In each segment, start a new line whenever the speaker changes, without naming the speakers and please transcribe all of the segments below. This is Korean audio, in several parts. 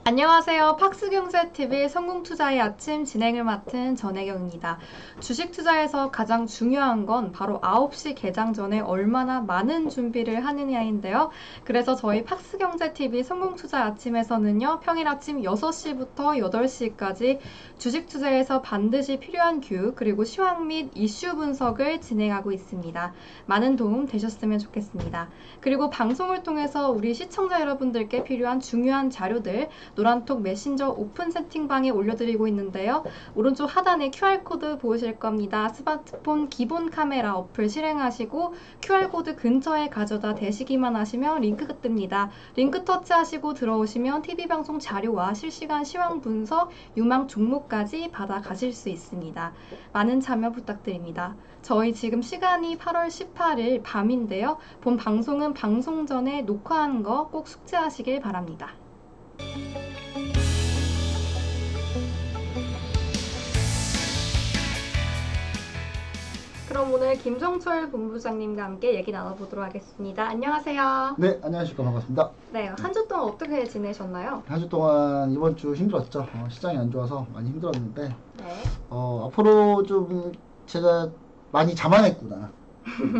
안녕하세요. 팍스경제TV 성공투자의 아침 진행을 맡은 전혜경입니다. 주식 투자에서 가장 중요한 건 바로 9시 개장 전에 얼마나 많은 준비를 하느냐인데요. 그래서 저희 팍스경제TV 성공투자 아침에서는요, 평일 아침 6시부터 8시까지 주식 투자에서 반드시 필요한 교육 그리고 시황 및 이슈 분석을 진행하고 있습니다. 많은 도움 되셨으면 좋겠습니다. 그리고 방송을 통해서 우리 시청자 여러분들께 필요한 중요한 자료들 노란톡 메신저 오픈 세팅방에 올려드리고 있는데요. 오른쪽 하단에 QR코드 보이실 겁니다. 스마트폰 기본 카메라 어플 실행하시고 QR코드 근처에 가져다 대시기만 하시면 링크가 뜹니다. 링크 터치하시고 들어오시면 TV방송 자료와 실시간 시황 분석, 유망 종목까지 받아가실 수 있습니다. 많은 참여 부탁드립니다. 저희 지금 시간이 8월 18일 밤인데요. 본 방송은 방송 전에 녹화한 거 꼭 숙지하시길 바랍니다. 그럼 오늘 김종철 본부장님과 함께 얘기 나눠보도록 하겠습니다. 안녕하세요.
네, 안녕하십니까. 반갑습니다.
네, 한 주 동안 어떻게 지내셨나요?
한 주 동안 이번 주 힘들었죠. 시장이 안 좋아서 많이 힘들었는데
네.
앞으로 좀 제가 많이 자만했구나.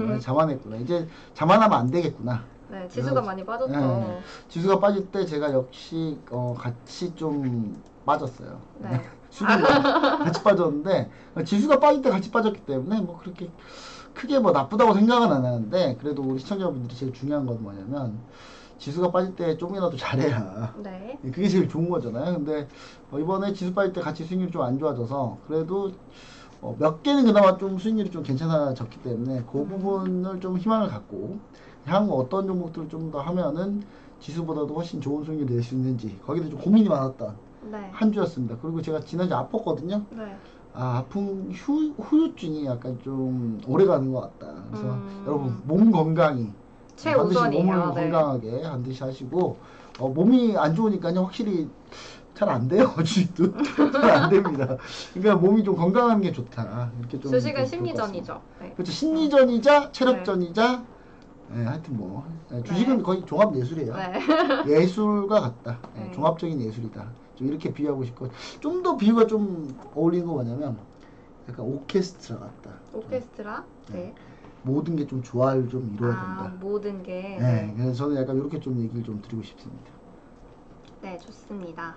많이 자만했구나. 이제 자만하면 안 되겠구나.
네, 지수가 많이 빠졌죠.
네, 지수가 빠질 때 제가 역시 같이 좀 빠졌어요.
네.
수주가 같이 빠졌는데 지수가 빠질 때 같이 빠졌기 때문에 뭐 그렇게 크게 뭐 나쁘다고 생각은 안 하는데 그래도 우리 시청자분들이 제일 중요한 건 뭐냐면 지수가 빠질 때 조금이라도 잘해야
네.
그게 제일 좋은 거잖아요. 근데 이번에 지수 빠질 때 같이 수익률이 좀 안 좋아져서 그래도 몇 개는 그나마 좀 수익률이 좀 괜찮아졌기 때문에 그 부분을 좀 희망을 갖고 향후 어떤 종목들을 좀 더 하면은 지수보다도 훨씬 좋은 수익률을 낼 수 있는지 거기도 좀 고민이 많았던
네.
한 주였습니다. 그리고 제가 지난주에 아팠거든요.
네.
아픈 후유증이 약간 좀 오래 가는 것 같다. 그래서 여러분 몸 건강이 반드시
최우선이에요.
몸을
네.
건강하게 반드시 하시고 몸이 안 좋으니까요 확실히 잘 안 돼요. 주식도 잘 안 됩니다. 그러니까 몸이 좀 건강한 게 좋다. 이렇게 좀
주식은
좀 좋을 것
심리전이죠.
같습니다.
네.
그렇죠. 심리전이자 체력전이자 하여튼 뭐 주식은
네.
거의 종합 예술이에요.
네.
예술과 같다.
네.
종합적인 예술이다. 좀 이렇게 비유하고 싶고 좀 더 비유가 좀 어울리는 거 뭐냐면 약간 오케스트라 같다.
오케스트라. 네.
모든 게 좀 조화를 좀 이루어야 된다.
모든 게.
네. 그래서 저는 약간 이렇게 좀 얘기를 좀 드리고 싶습니다.
네, 좋습니다.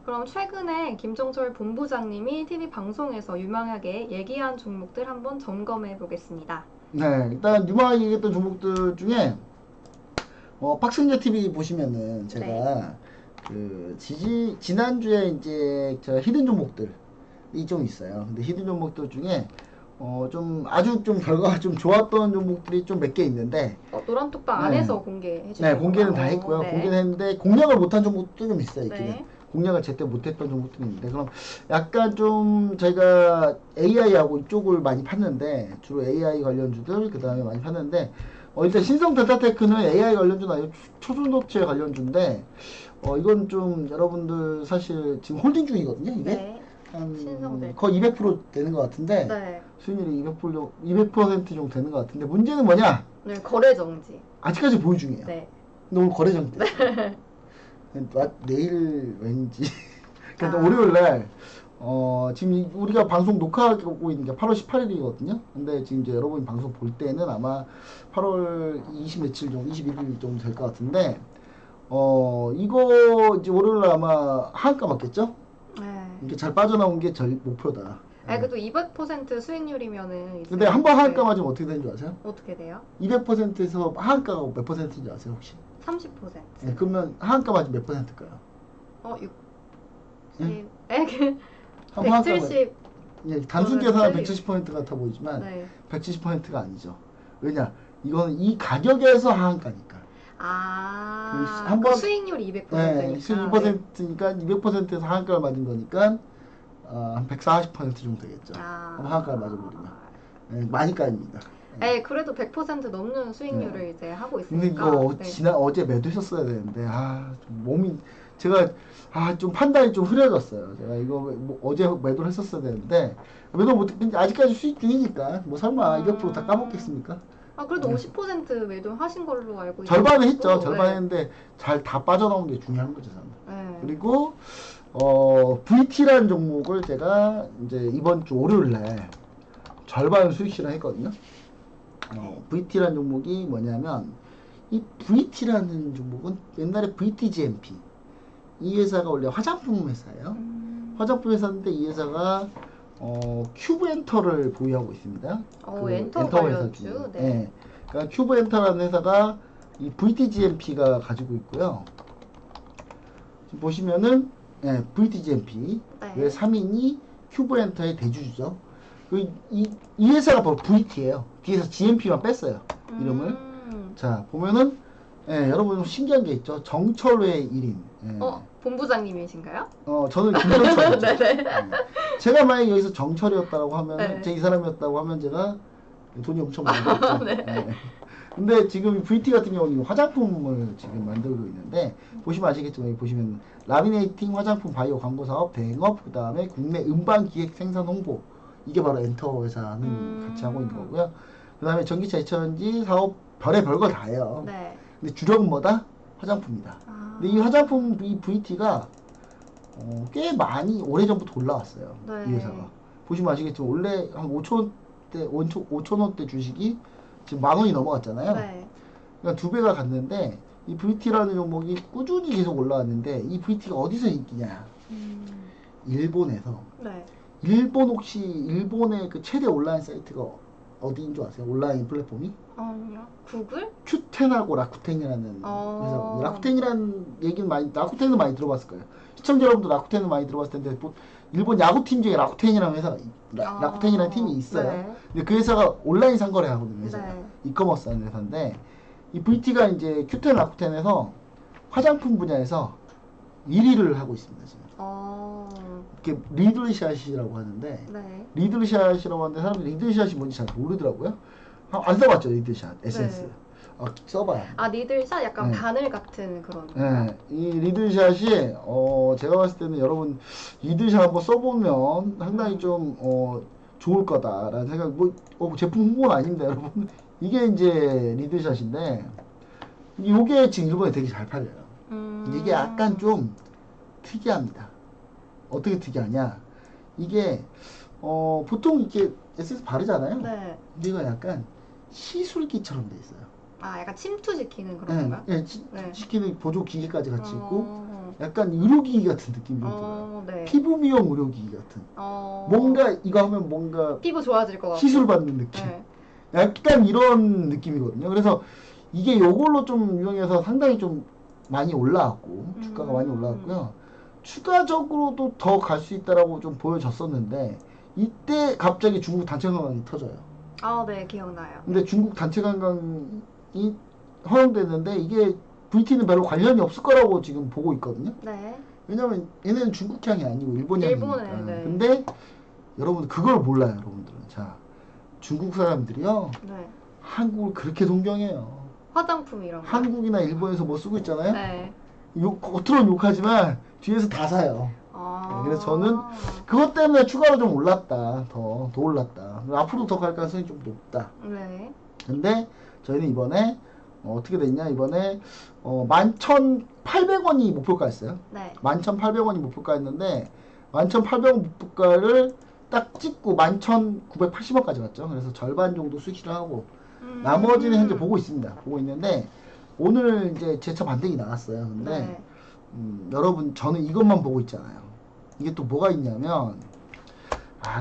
그럼 최근에 김종철 본부장님이 TV 방송에서 유망하게 얘기한 종목들 한번 점검해 보겠습니다.
네, 일단 유망하게 얘기했던 종목들 중에 박승재 TV 보시면은 제가 그 지난주에 이제 저 히든 종목들이 좀 있어요. 근데 히든 종목들 중에 좀 아주 좀 결과가 좀 좋았던 종목들이 좀 몇 개 있는데
노란톡방
네.
안에서 공개해 주신
네, 공개는 다
건가요?
했고요.
네.
공개는 했는데 공략을 못한 종목도 좀 있어요. 있기는.
네.
공략을 제때 못했던 종목들이 있는데 그럼 약간 좀 저희가 AI하고 이쪽을 많이 팠는데 주로 AI 관련주들 그 다음에 많이 팠는데 일단 신성 델타테크는 AI 관련주는 아니고 초중도체 관련주인데 이건 좀 여러분들 사실 지금 홀딩 중이거든요. 이게
네.
한 거의 200% 되는 것 같은데
네.
수익률이 200% 정도 되는 것 같은데 문제는 뭐냐?
네, 거래 정지.
아직까지 보유 중이에요.
네.
근데 오늘 거래 정지. 내일 왠지 그러니까
아.
월요일날 지금 우리가 방송 녹화하고 있는 게 8월 18일이거든요. 근데 지금 이제 여러분이 방송 볼 때는 아마 8월 20 며칠 정도, 21일 정도 될 것 같은데 이거 이제 월요일날 아마 하한가 맞겠죠?
네.
이렇게 잘 빠져나온 게 저희 목표다.
그래도 200% 수익률이면은
근데 한 번 하한가 맞으면 어떻게 되는 줄 아세요?
어떻게 돼요?
200%에서 하한가가 몇 %인지 아세요 혹시?
30%.
네, 그러면 하한가 맞으면 몇 %일까요?
60.
네?
네.
한번 하한가
170.
예, 단순 계산은 170% 같아 보이지만
네.
170%가 아니죠. 왜냐? 이거는 이 가격에서 하한가니까.
그 수익률이 200%니까.
네, 수익 2%니까 200%에서 하한가를 맞은 거니까 한 140% 정도 되겠죠. 하한가를 맞아버리면. 네, 많이 까입니다.
네, 그래도 100% 넘는 수익률을 이제 하고 있으니까.
근데 이거 어제 매도했었어야 되는데 좀 몸이 제가 좀 판단이 좀 흐려졌어요. 제가 이거 뭐 어제 매도를 했었어야 되는데 매도 못. 근데 아직까지 수익 중이니까 뭐 설마 200%다 까먹겠습니까?
아, 그래도
네.
50% 매도하신 걸로 알고 있어요.
절반은 했죠.
네.
절반 했는데 잘 다 빠져나온 게 중요한 거죠, 저는.
네.
그리고 VT라는 종목을 제가 이제 이번 주 월요일 날 절반 수익 실현했거든요. VT라는 종목이 뭐냐면 이 VT라는 종목은 옛날에 VTGMP 이 회사가 원래 화장품 회사예요. 화장품 회사인데 이 회사가 큐브엔터를 보유하고 있습니다.
엔터
회사 중에.
관련주. 네.
네. 그러니까 큐브엔터라는 회사가 이 VTGMP가 가지고 있고요. 지금 보시면은 VTGMP
네.
왜 3인이 큐브엔터의 대주주죠. 이 회사가 바로 VT예요. 뒤에서 GMP만 뺐어요. 이름을. 자 보면은 여러분 신기한 게 있죠. 정철회 1인.
본부장님이신가요?
저는 김정철이죠.
네네.
제가 만약 여기서 정철이었다고 하면
네.
제 이 사람이었다고 하면 제가 돈이 엄청 많았겠죠.
네.
근데 지금 VT 같은 경우는 화장품을 지금 만들고 있는데 보시면 아시겠지만 여기 보시면 라미네이팅 화장품 바이오 광고 사업 대행업 그 다음에 국내 음반 기획 생산 홍보 이게 바로 엔터 회사는 같이 하고 있는 거고요. 그 다음에 전기차 2차전지 사업 별의별 거 다 해요.
네.
근데 주력은 뭐다? 화장품이다. 근데 이 화장품 이 VT가 꽤 많이 오래전부터 올라왔어요.
네.
이 회사가. 보시면 아시겠지만 원래 한 5천원대 주식이 지금 10,000원이 넘어갔잖아요.
네.
그러니까 2배가 갔는데 이 VT라는 종목이 꾸준히 계속 올라왔는데 이 VT가 어디서 인기냐? 일본에서.
네.
일본 혹시 일본의 그 최대 온라인 사이트가 어디인 줄 아세요? 온라인 플랫폼이?
아니요. 구글?
큐텐하고 라쿠텐이라는
어.
회사. 라쿠텐이라는 얘기는 라쿠텐은 많이 들어봤을 거예요. 시청자 여러분도 라쿠텐은 많이 들어봤을 텐데 일본 야구팀 중에 라쿠텐이라는 회사, 라쿠텐이라는 팀이 있어요.
네.
근데 그 회사가 온라인 상거래 하거든요. 회사가.
네.
이커머스 하는 회사인데 이 VT가 이제 큐텐 라쿠텐에서 화장품 분야에서 1위를 하고 있습니다. 지금. 이렇게 리들샷이라고 하는데
네.
리들샷이라고 하는데 사람들이 리들샷이 뭔지 잘 모르더라고요. 안 써봤죠 리들샷 에센스.
네.
써봐요.
리들샷 약간
네.
바늘 같은 그런.
네, 이 리들샷이 제가 봤을 때는 여러분 리들샷 한번 써보면 상당히 좀 좋을 거다라는 생각. 제품 홍보는 아닙니다, 여러분. 이게 이제 리들샷인데 이게 지금 일본에 되게 잘 팔려요. 이게 약간 좀 특이합니다. 어떻게 특이하냐? 이게 보통 이렇게 에센스 바르잖아요.
네.
근데 이거 약간 시술기처럼 돼 있어요.
약간 침투시키는 그런 건가요?
네,
네.
시키는 보조 기계까지 같이 있고
어.
약간 의료기기 같은 느낌이 들어요.
네.
피부 미용 의료기기 같은. 뭔가 이거 하면 뭔가
피부 좋아질 것 같고.
시술 받는 느낌.
네.
약간 이런 느낌이거든요. 그래서 이게 요걸로 좀 유명해서 상당히 좀 많이 올라왔고 주가가 많이 올라왔고요. 추가적으로도 더 갈 수 있다라고 좀 보여졌었는데 이때 갑자기 중국 단체 관광이 터져요.
네, 기억나요.
근데 중국 단체 관광이 허용됐는데 이게 VT는 별로 관련이 없을 거라고 지금 보고 있거든요.
네.
왜냐면 얘네는 중국향이 아니고 일본향이니까.
일본에, 네.
근데 여러분 그걸 몰라요, 여러분들은. 자, 중국 사람들이요.
네.
한국을 그렇게 동경해요.
화장품 이런 거.
한국이나 일본에서 뭐 쓰고 있잖아요.
네.
겉으로는 욕하지만 뒤에서 다 사요.
아.
그래서 저는 그것 때문에 추가로 좀 올랐다. 더 올랐다. 앞으로 더 갈 가능성이 좀 높다.
네.
근데 저희는 이번에 어떻게 됐냐? 이번에 11,800원이 목표가였어요.
네.
11,800원이 목표가였는데 11,800원 목표가를 딱 찍고 11,980원까지 갔죠. 그래서 절반 정도 수익을 하고 나머지는 현재 보고 있습니다. 보고 있는데 오늘 이제 제차 반등이 나왔어요. 근데
네.
여러분 저는 이것만 보고 있잖아요. 이게 또 뭐가 있냐면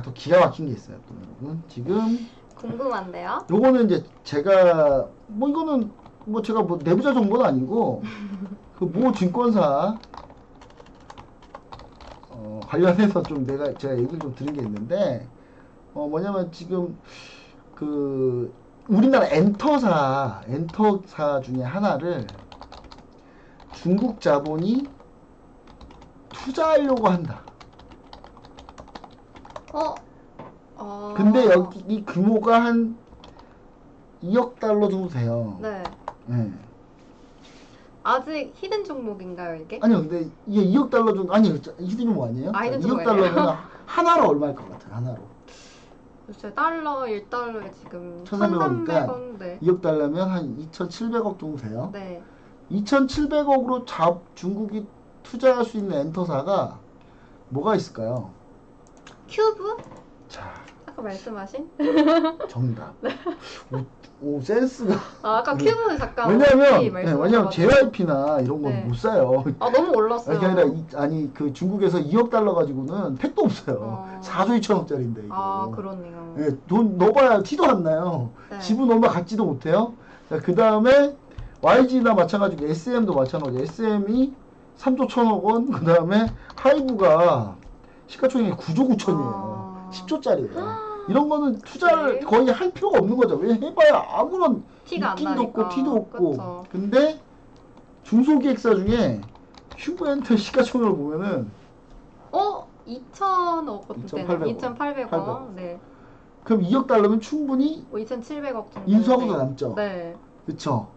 또 기가 막힌 게 있어요. 또 여러분 지금
궁금한데요?
요거는 이제 제가 이거는 제가 내부자 정보는 아니고 그 모 증권사 관련해서 좀 제가 얘기를 좀 드린 게 있는데 뭐냐면 지금 그 우리나라 엔터사 중에 하나를 중국 자본이 투자하려고 한다. 근데 여기 이 규모가 한 2억 달러 정도 돼요.
네.
네.
아직 히든 종목인가요, 이게?
아니요, 근데 이게 2억 달러 정도, 히든 종목 아니에요?
히든
2억
종목
달러면 하나로 얼마일 것 같아요, 하나로.
글쎄 달러 1달러에 지금
1,300원 이니까
1,300원. 네.
2억 달러면 한 2,700억 정도 돼요.
네.
2,700억으로 중국이 투자할 수 있는 엔터사가 뭐가 있을까요?
큐브?
자,
아까 말씀하신?
정답. 오, 센스가.
아까 큐브 잠깐
왜냐면
말씀하셔가지고.
JYP나 이런 건
네.
못 사요.
너무 올랐어요.
그게 아니라 그 중국에서 2억 달러 가지고는 택도 없어요. 4조 2천억짜리인데 이거.
그렇네요.
예, 돈 넣어봐야 티도 안 나요.
네.
지분 얼마 갖지도 못해요. 그 다음에 YG나 마찬가지고 SM도 마찬가지. SM이 3조 1천억 원. 그 다음에 하이브가 시가총액이 9조 9천이에요. 10조짜리예요. 이런 거는 투자를
네.
거의 할 필요가 없는 거죠. 왜 해봐야 아무런
티가 안
느낌도 없고
나니까.
티도 없고.
그쵸.
근데 중소기획사 중에 큐브엔터 시가총액을 보면은
2,000억 같은
2,800억.
2,800원. 네.
그럼 2억 달러면 충분히
2,700억 정도.
인수하고도
네.
남죠.
네.
그쵸?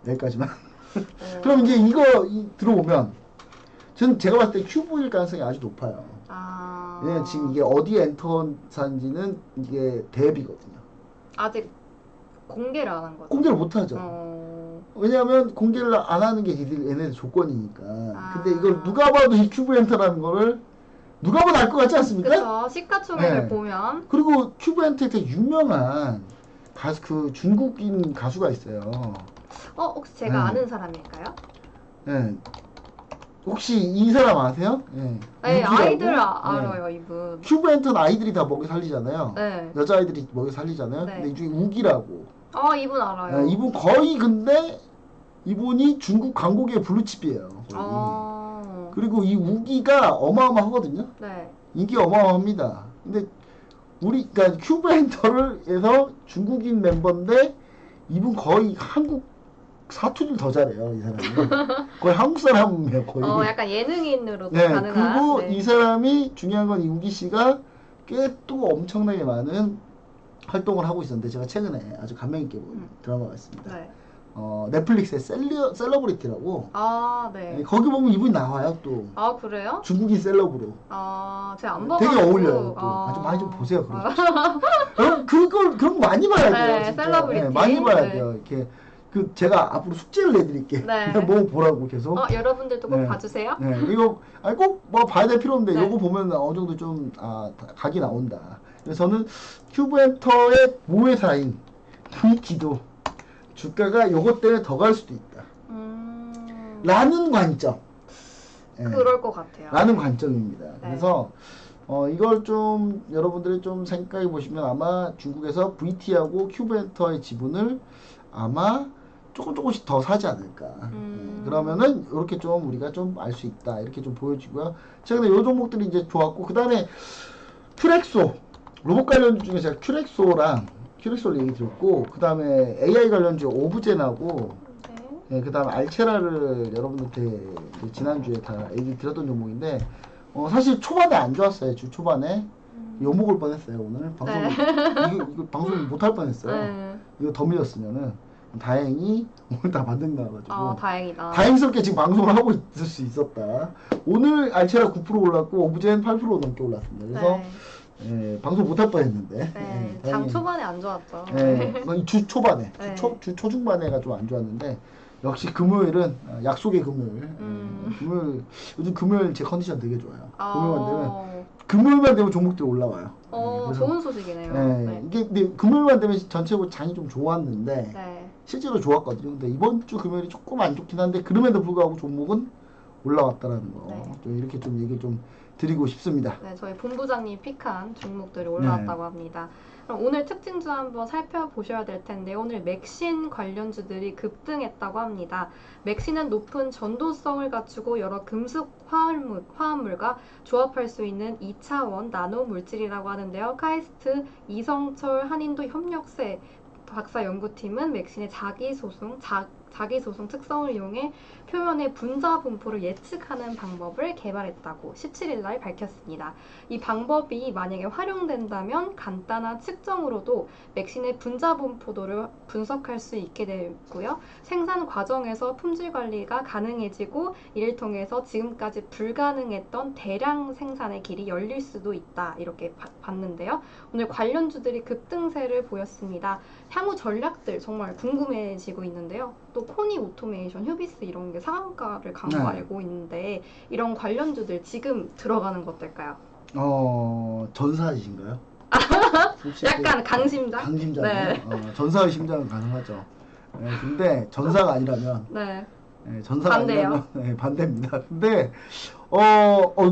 여기까지만.
어.
그럼 이제 이거 들어보면 제가 봤을 때 큐브일 가능성이 아주 높아요. 왜냐면 지금 이게 어디 엔터사인지는 이게 대비거든요.
아직 공개를 안 한 거죠.
공개를 못 하죠. 왜냐하면 공개를 안 하는 게 얘네들 조건이니까. 근데 이걸 누가 봐도 이 큐브 엔터라는 거를 누가 봐도 알 것 같지 않습니까?
그쵸. 시가총액을
네.
보면.
그리고 큐브 엔터에 되게 유명한 중국인 가수가 있어요.
혹시 제가
네.
아는 사람일까요?
예. 혹시 이 사람 아세요? 예.
네,
우기라고?
아이들
예.
알아요, 이분.
큐브 엔터는 아이들이 다 먹여 살리잖아요.
네.
여자아이들이 먹여 살리잖아요.
네.
근데 이 중에 우기라고.
이분 알아요.
예, 이분 거의 근데 이분이 중국 광고계의 블루칩이에요. 거의. 그리고 이 우기가 어마어마하거든요.
네.
인기 어마어마합니다. 근데 그러니까 큐브 엔터에서 중국인 멤버인데 이분 거의 한국 사투리를 더 잘해요, 이 사람이. 거의 한국 사람이에요, 거의.
약간 예능인으로도
네,
가능한.
그리고
네.
이 사람이 중요한 건 이우기 씨가 꽤 또 엄청나게 많은 활동을 하고 있었는데 제가 최근에 아주 감명 있게 본 드라마가 있습니다.
네.
넷플릭스의 셀러브리티라고.
네.
네, 거기 보면 이분이 나와요, 또.
그래요?
중국인 셀럽으로.
제가 안 봐가지고.
되게 어울려요, 또. 아주 많이 좀 보세요, 그런 그런 거 많이 봐야 돼요,
네,
진짜.
셀러브리티.
많이 봐야
네.
돼요. 이렇게 제가 앞으로 숙제를 내드릴게.
네.
뭐 보라고 계속.
여러분들도 꼭
네.
봐주세요.
네, 이거 꼭 뭐 봐야 될 필요 없는데
네.
이거 보면 어느 정도 좀 각이 나온다. 그래서 저는 큐브엔터의 모회사인 V키도 주가가 요것 때문에 더 갈 수도 있다. 라는 관점. 네,
그럴 것 같아요.
라는 관점입니다.
네.
그래서 이걸 좀 여러분들이 좀 생각해 보시면 아마 중국에서 VT하고 큐브엔터의 지분을 아마 조금씩 더 사지 않을까. 그러면은 이렇게 좀 우리가 좀 알 수 있다. 이렇게 좀 보여지고요. 최근에 요 종목들이 이제 좋았고 그 다음에 큐렉소 로봇 관련주 중에 제가 큐렉소를 얘기 드렸고 그 다음에 AI 관련주 오브젠하고
네.
그 다음에 알체라를 여러분들한테 지난주에 다 얘기 드렸던 종목인데 사실 초반에 안 좋았어요. 주 초반에 욕먹을 뻔했어요. 오늘 방송
네.
이거 방송 못할 뻔했어요.
네.
이거 더 밀렸으면은 다행히 오늘 다 반등 나와가지고
다행이다.
다행스럽게 지금 방송을 하고 있을 수 있었다. 오늘 알체라 9% 올랐고 오브젠 8% 넘게 올랐습니다. 그래서
네.
방송 못할 뻔했는데
네. 장
다행히,
초반에 안 좋았죠.
주 초반에
네.
주 초중반에가 좀 안 좋았는데 역시 금요일은 약속의 금요일. 금요일 요즘 금요일 제 컨디션 되게 좋아요. 금요일만 되면 종목들이 올라와요. 그래서,
좋은 소식이네요.
네. 이게 근데 금요일만 되면 전체적으로 장이 좀 좋았는데
네.
실제로 좋았거든요. 근데 이번 주 금요일이 조금 안 좋긴 한데 그럼에도 불구하고 종목은 올라왔다라는 거.
네.
좀 이렇게 좀 얘기를 좀 드리고 싶습니다.
네, 저희 본부장님 픽한 종목들이 올라왔다고 합니다. 그럼 오늘 특징주 한번 살펴보셔야 될 텐데 오늘 맥신 관련주들이 급등했다고 합니다. 맥신은 높은 전도성을 갖추고 여러 금속 화합물과 조합할 수 있는 2차원 나노 물질이라고 하는데요. 카이스트 이성철 한인도 협력세 박사 연구팀은 맥신의 자기소송 특성을 이용해 표면의 분자 분포를 예측하는 방법을 개발했다고 17일 날 밝혔습니다. 이 방법이 만약에 활용된다면 간단한 측정으로도 맥신의 분자 분포도를 분석할 수 있게 되고요. 생산 과정에서 품질 관리가 가능해지고 이를 통해서 지금까지 불가능했던 대량 생산의 길이 열릴 수도 있다. 이렇게 봤는데요. 오늘 관련주들이 급등세를 보였습니다. 향후 전략들 정말 궁금해지고 있는데요. 또 코니 오토메이션, 휴비스 이런 게 상한가를 간 거
네.
알고 있는데 이런 관련주들 지금 들어가는 거 어떨까요?
전사이신가요? 혹시
약간 강심장?
강심장이요?
네.
전사의 심장은 가능하죠. 근데 전사가 아니라면
네.
전사가
반대요.
아니라면 반대입니다. 근데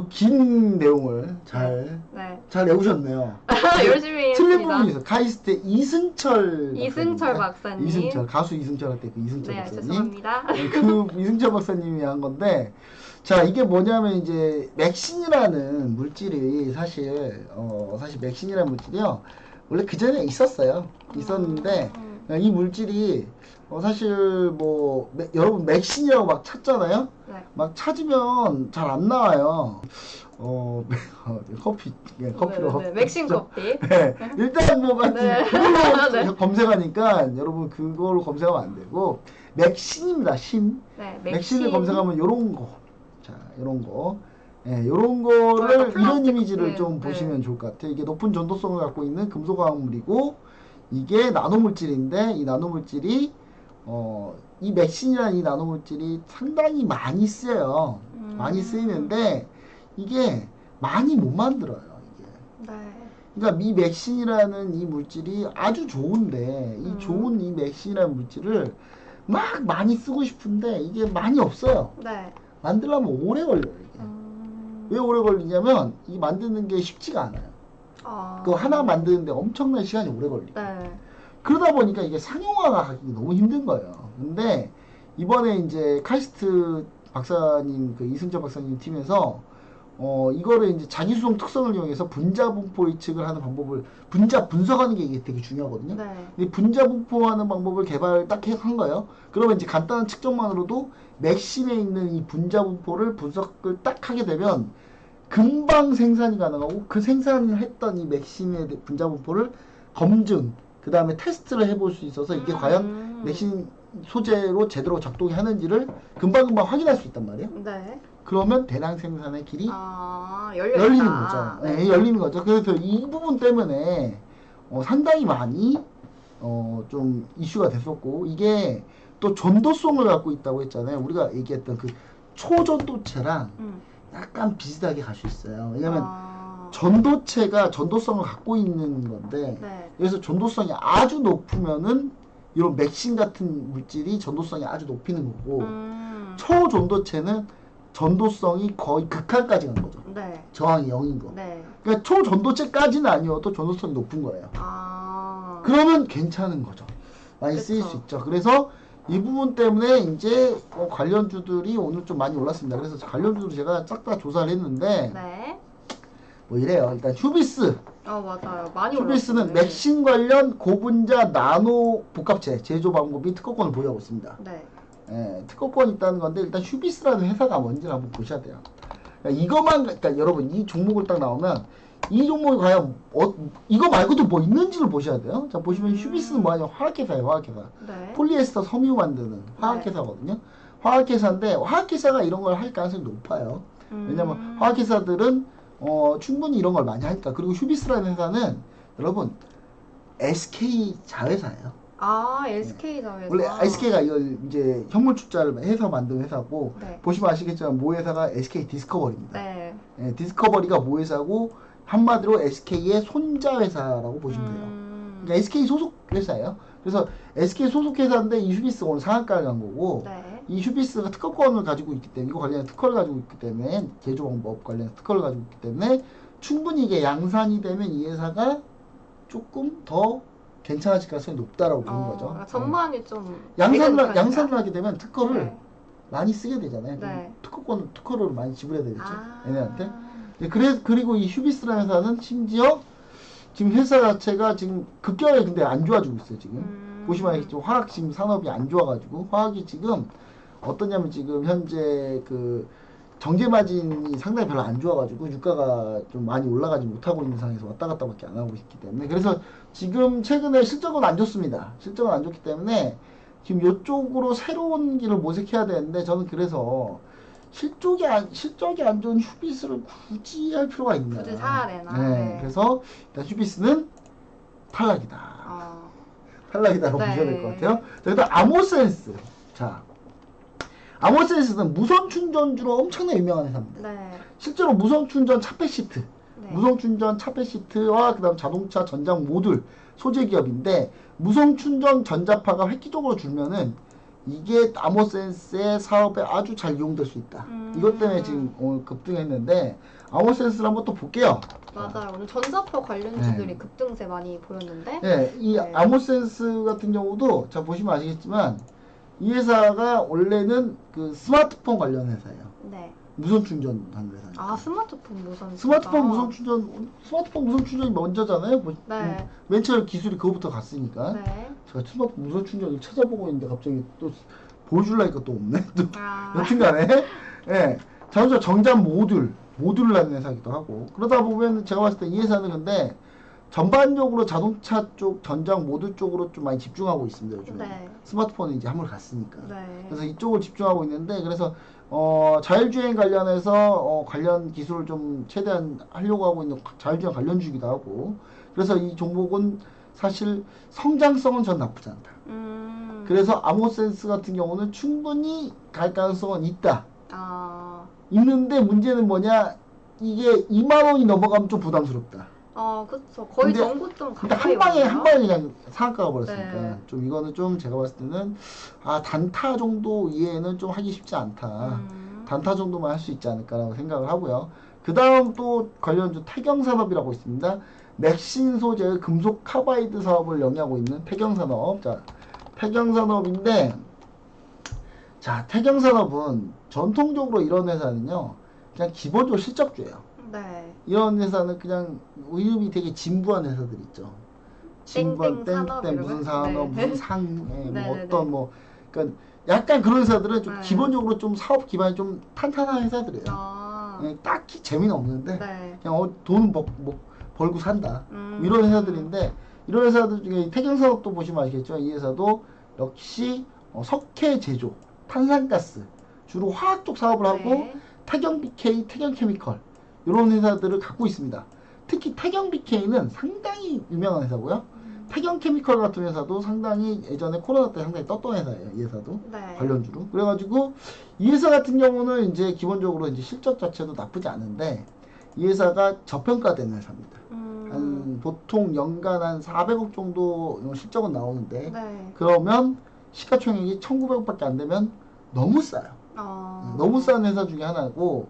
긴 내용을 잘 외우셨네요.
열심히
틀린
했습니다.
부분이 있어요. 카이스트 이승철
이승철
박사님입니다.
박사님.
이승철 가수 이승철 할 때 그 이승철
네,
박사님.
죄송합니다.
그 이승철 박사님이 한 건데, 자, 이게 뭐냐면 이제 맥신이라는 물질이 사실 맥신이라는 물질이요, 원래 그 전에 있었어요. 있었는데 이 물질이 사실 뭐 여러분 맥신이라고 막 찾잖아요.
네.
막 찾으면 잘 안 나와요. 커피로.
네, 맥신 커피.
네, 일단 뭐 같은
네.
그걸로
네.
검색하니까 여러분 그걸로 검색하면 안 되고 맥신입니다. 신.
네,
맥신을 검색하면 요런 거. 자, 요런 거. 예, 요런
약간
거를 이런
플라스틱,
이미지를
네,
좀
네.
보시면 좋을 것 같아요. 이게 높은 전도성을 갖고 있는 금속화학물이고 이게 나노물질인데 이 나노물질이 이 맥신이라는 이 나노물질이 상당히 많이 쓰여요. 많이 쓰이는데 이게 많이 못 만들어요. 이게.
네.
그러니까 이 맥신이라는 이 물질이 아주 좋은데 이 좋은 이 맥신이라는 물질을 막 많이 쓰고 싶은데 이게 많이 없어요.
네.
만들려면 오래 걸려요. 이게. 왜 오래 걸리냐면 이 만드는 게 쉽지가 않아요. 그거 하나 만드는데 엄청난 시간이 오래 걸리고.
네.
그러다 보니까 이게 상용화가 하기 너무 힘든 거예요. 근데 이번에 이제 카이스트 박사님, 그 이승철 박사님 팀에서 이거를 이제 자기수송 특성을 이용해서 분자 분포 예측을 하는 방법을 분자 분석하는 게 이게 되게 중요하거든요.
네.
근데 분자 분포하는 방법을 개발 딱 한 거예요. 그러면 이제 간단한 측정만으로도 맥신에 있는 이 분자 분포를 분석을 딱 하게 되면 금방 생산이 가능하고 그 생산을 했던 이 맥신의 분자 분포를 검증, 그 다음에 테스트를 해볼 수 있어서 이게 과연 맥신 소재로 제대로 작동이 하는지를 금방금방 확인할 수 있단 말이에요.
네.
그러면 대량 생산의 길이
열리는
거죠. 네, 열리는 거죠. 그래서 이 부분 때문에 상당히 많이 좀 이슈가 됐었고, 이게 또 전도성을 갖고 있다고 했잖아요. 우리가 얘기했던 그 초전도체랑 약간 비슷하게 갈 수 있어요. 왜냐면 전도체가 전도성을 갖고 있는 건데,
네.
그래서 전도성이 아주 높으면은 이런 맥신 같은 물질이 전도성이 아주 높이는 거고, 초전도체는 전도성이 거의 극한까지 간 거죠.
네.
저항이 0인 거.
네.
그러니까 초전도체까지는 아니어도 전도성이 높은 거예요. 그러면 괜찮은 거죠. 많이 쓰일 수 있죠. 그래서 이 부분 때문에 이제 관련주들이 오늘 좀 많이 올랐습니다. 그래서 관련주들 제가 싹 다 조사를 했는데
네.
뭐 이래요. 일단 휴비스.
맞아요. 많이
휴비스는
올랐어요.
맥신 관련 고분자 나노 복합체 제조 방법이 특허권을 보유하고 있습니다.
네.
예, 특허권이 있다는 건데 일단 휴비스라는 회사가 뭔지를 한번 보셔야 돼요. 그러니까 여러분 이 종목을 딱 나오면 이 종목이 과연 이거 말고도 뭐 있는지를 보셔야 돼요. 자, 보시면 휴비스는 뭐냐, 화학회사예요. 화학회사.
네.
폴리에스터 섬유 만드는 화학회사거든요. 화학회사인데 화학회사가 이런 걸 할 가능성이 높아요. 왜냐면 화학회사들은 충분히 이런 걸 많이 하니까. 그리고 휴비스라는 회사는 여러분 SK 자회사예요.
SK 자회사.
원래 SK가 이걸 이제 현물 축자를 해서 만든 회사고,
네.
보시면 아시겠지만 모 회사가 SK 디스커버리입니다.
네.
예, 디스커버리가 모 회사고 한마디로 SK의 손자 회사라고 보시면 돼요. 그러니까 SK 소속 회사예요. 그래서 SK 소속 회사인데 이 휴비스가 오늘 상한가를 간 거고,
네.
이 휴비스가 특허권을 가지고 있기 때문에, 이거 관련한 특허를 가지고 있기 때문에, 제조 방법 관련한 특허를 가지고 있기 때문에 충분히 이게 양산이 되면 이 회사가 조금 더 괜찮아질 가능성이 높다라고 보는 거죠.
전망이 좀
양산을 하게 되면 특허를
네.
많이 쓰게 되잖아요.
네.
특허를 많이 지불해야 되겠죠. 얘네한테. 그리고 이 휴비스라는 회사는 심지어 지금 회사 자체가 지금 급격하게 근데 안 좋아지고 있어요, 지금. 보시면 알겠지만 화학 지금 산업이 안 좋아가지고 화학이 지금 어떠냐면 지금 현재 그 정제 마진이 상당히 별로 안 좋아가지고 유가가 좀 많이 올라가지 못하고 있는 상황에서 왔다 갔다밖에 안 하고 있기 때문에 그래서 지금 최근에 실적은 안 좋습니다. 실적은 안 좋기 때문에 지금 이쪽으로 새로운 길을 모색해야 되는데 저는 그래서 실적이 안 좋은 휴비스를 굳이 할 필요가 있나?
굳이 사야 되나?
네,
네.
그래서 일단 휴비스는 탈락이다.
어,
탈락이다라고
네.
보셔야 될 것 같아요. 자, 그다음 아모센스. 자, 아모센스는 무선 충전주로 엄청나게 유명한 회사입니다.
네.
실제로 무선 충전 차폐 시트,
네.
무선 충전 차폐 시트와 그다음 자동차 전장 모듈 소재 기업인데 무선 충전 전자파가 획기적으로 줄면은 이게 아모센스의 사업에 아주 잘 이용될 수 있다. 이것 때문에 지금 오늘 급등했는데 아모센스를 한번 또 볼게요.
맞아요. 오늘 전자파 관련주들이 급등세 많이 보였는데.
네, 이
네.
아모센스 같은 경우도 자 보시면 아시겠지만 이 회사가 원래는 그 스마트폰 관련 회사예요.
네.
무선 충전하는 회사.
아, 스마트폰 무선.
스마트폰 무선 충전이 먼저잖아요.
네.
맨 처음 기술이 그거부터 갔으니까.
네.
제가 스마트폰 무선 충전을 찾아보고 있는데 갑자기 또 보여줄라니까 또 없네. 또
아.
여튼간에 예, 자동차 정장 모듈을 하는 회사기도 하고 그러다 보면 제가 봤을 때 이 회사는 근데 전반적으로 자동차 쪽 전장 모듈 쪽으로 좀 많이 집중하고 있습니다 요즘에.
네.
스마트폰이 이제 한물 갔으니까.
네.
그래서 이쪽을 집중하고 있는데 그래서 자율주행 관련해서 관련 기술을 좀 최대한 하려고 하고 있는 자율주행 관련주기도 하고 그래서 이 종목은 사실 성장성은 전 나쁘지 않다. 그래서 아모센스 같은 경우는 충분히 갈 가능성은 있다.
아.
있는데 문제는 뭐냐 이게 2만 원이 넘어가면 좀 부담스럽다.
그쵸. 거의
근데-
전고점
근데
가까이
한 방에 그냥 상한가가 버렸으니까
네.
좀 이거는 좀 제가 봤을 때는 단타 정도 이해는 좀 하기 쉽지 않다. 단타 정도만 할 수 있지 않을까라고 생각을 하고요. 그 다음 또 관련주 태경산업이라고 있습니다. 맥신 소재의 금속 카바이드 사업을 영위하고 있는 태경산업. 자, 태경산업인데, 자, 태경산업은 전통적으로 이런 회사는요, 그냥 기본적으로 실적주예요.
네.
이런 회사는 그냥 이름이 되게 진부한 회사들 있죠. 진부한
땡땡 산업
땡땡 무슨
이런 거?
산업
네.
무슨 상 뭐
네네네.
어떤 뭐 그러니까 약간 그런 회사들은 좀
네.
기본적으로 좀 사업 기반이 좀 탄탄한 회사들이에요.
아.
딱히 재미는 없는데
네.
그냥 돈 벌고 산다 이런 회사들인데 이런 회사들 중에 태경산업도 보시면 아시겠지만 이 회사도 역시 석회 제조, 탄산가스 주로 화학 쪽 사업을 하고
네.
태경 BK, 태경 케미컬 이런 회사들을 갖고 있습니다. 특히 태경 BK는 상당히 유명한 회사고요. 태경 케미컬 같은 회사도 상당히 예전에 코로나 때 상당히 떴던 회사예요. 이 회사도
네.
관련주로. 그래가지고 이 회사 같은 경우는 이제 기본적으로 이제 실적 자체도 나쁘지 않은데 이 회사가 저평가된 회사입니다. 한 보통 연간 한 400억 정도 실적은 나오는데
네.
그러면 시가총액이 1,900억밖에 안 되면 너무 싸요. 너무 싼 회사 중에 하나고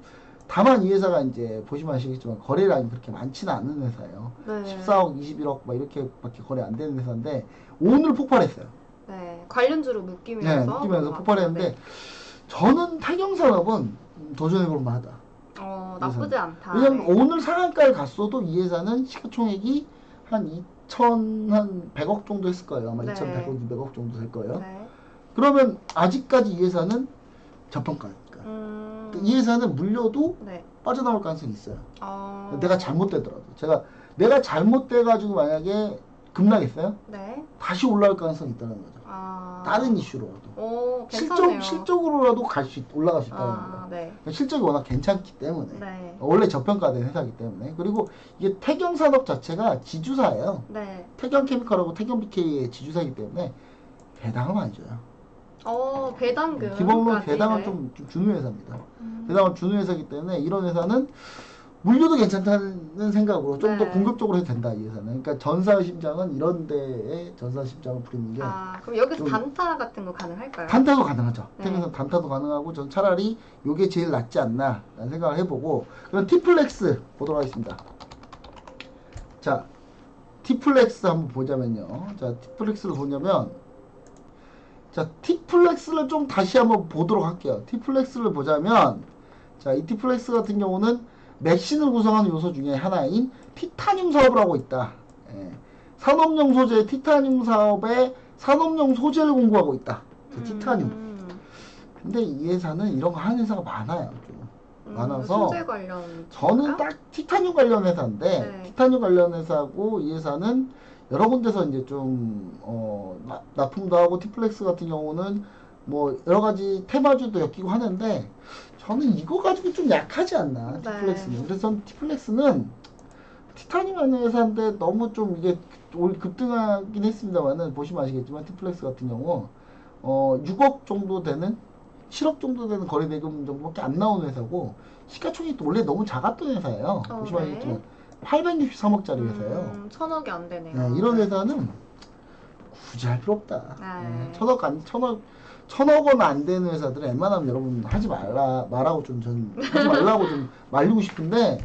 다만 이 회사가 이제 보시면 아시겠지만 거래량이 그렇게 많지는 않은 회사예요.
네.
14억, 21억 막 이렇게밖에 거래 안 되는 회사인데 오늘 폭발했어요.
네. 관련주로
네,
느끼면서.
느끼면서 폭발했는데
네.
저는 태경산업은 도전해볼 만하다.
나쁘지 않다.
왜냐면
네.
오늘 상한가를 갔어도 이 회사는 시가총액이 한 2,100억 정도 했을 거예요. 아마
네.
2,100억, 200억 정도 될 거예요.
네.
그러면 아직까지 이 회사는 저평가니까. 이 회사는 물려도
네.
빠져나올 가능성이 있어요.
어.
내가 잘못되더라도. 내가 잘못돼가지고 만약에 급락했어요?
네.
다시 올라올 가능성이 있다는 거죠. 다른 이슈로라도.
괜찮네요.
실적으로라도 올라갈 수 있다는 거예요.
네.
그러니까 실적이 워낙 괜찮기 때문에.
네.
원래 저평가된 회사이기 때문에. 그리고 이게 태경산업 자체가 지주사예요.
네.
태경케미컬하고 태경BK의 지주사이기 때문에 배당을 많이 줘요.
배당금.
기본으로 배당을 좀 주는 회사입니다. 배당을 주는 회사이기 때문에 이런 회사는 물류도 괜찮다는 생각으로 좀 더
네.
공격적으로 해도 된다 이 회사는. 그러니까 전사 심장은 이런 데에 전사 심장을 부리는 게
그럼 여기서
좀-
단타 같은 거 가능할까요?
단타도 가능하죠.
네.
태경산 단타도 가능하고 전 차라리 이게 제일 낫지 않나 라는 생각을 해보고 그럼 티플렉스 보도록 하겠습니다. 자, 티플렉스 한번 보자면요. 자, 티플렉스를 보냐면 자, 티플렉스를 좀 다시 한번 보도록 할게요. 티플렉스를 보자면 자, 이 티플렉스 같은 경우는 맥신을 구성하는 요소 중에 하나인 티타늄 사업을 하고 있다. 산업용 소재 티타늄 사업에 산업용 소재를 공부하고 있다. 티타늄.
음.
근데 이 회사는 이런 거 하는 회사가 많아요. 좀 많아서
소재 관련.
저는 딱 티타늄 관련 회사인데
네.
티타늄 관련 회사고 이 회사는 여러 군데서 이제 좀 납품도 하고 티플렉스 같은 경우는 뭐 여러 가지 테마주도 엮이고 하는데 저는 이거 가지고 좀 약하지 않나
네.
티플렉스는. 그래서 저는 티플렉스는 티타늄 하는 회사인데 너무 좀 이게 올 급등하긴 했습니다만은 보시면 아시겠지만 티플렉스 같은 경우 6억 정도 되는 7억 정도 되는 거래대금 정도밖에 안 나오는 회사고 시가총액이 또 원래 너무 작았던 회사예요. 보시면
네.
아시겠지만 863억짜리 회사예요.
천억이 안 되네요.
네, 이런 회사는 굳이 할 필요 없다.
네.
천억 원 안 되는 회사들은 웬만하면 여러분 하지 말라고 전 하지 말라고 좀 말리고 싶은데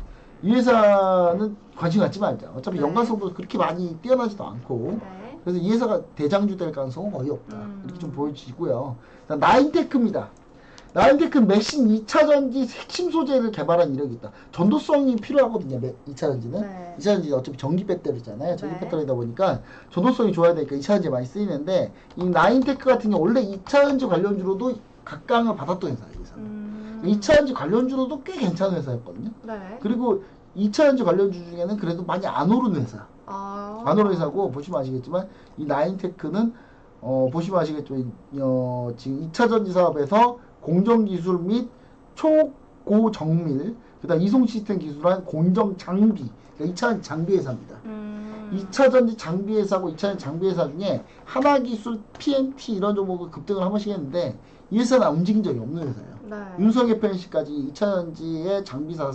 이 회사는 관심 갖지 말자. 어차피
네.
연관성도 그렇게 많이 뛰어나지도 않고
네.
그래서 이 회사가 대장주 될 가능성은 거의 없다. 이렇게 좀 보여지고요. 나인테크입니다. 나인테크는 맥신 2차 전지 핵심 소재를 개발한 이력이 있다. 전도성이 필요하거든요. 2차 전지는.
네.
2차 전지 어차피 전기 배터리잖아요. 전기
네.
배터리다 보니까 전도성이 좋아야 되니까 2차 전지에 많이 쓰이는데 이 나인테크 같은 경우 원래 2차 전지 관련주로도 각광을 받았던 회사예요. 이 회사는. 2차 전지 관련주로도 꽤 괜찮은 회사였거든요.
네.
그리고 2차 전지 관련주 중에는 그래도 많이 안 오르는 회사. 안 오르는 회사고 보시면 아시겠지만 이 나인테크는 보시면 아시겠지만 지금 2차 전지 사업에서 공정기술 및 초고정밀 그다음 이송 시스템 기술한 공정 장비 그러니까 2차 장비 회사입니다. 2차 전지 장비 회사고 2차 전지 장비 회사 중에 하나기술, PMT 이런 종목을 급등을 한 번씩 했는데 이 회사는 움직인 적이 없는 회사예요.
네.
윤석열 펜시까지 2차 전지의 장비사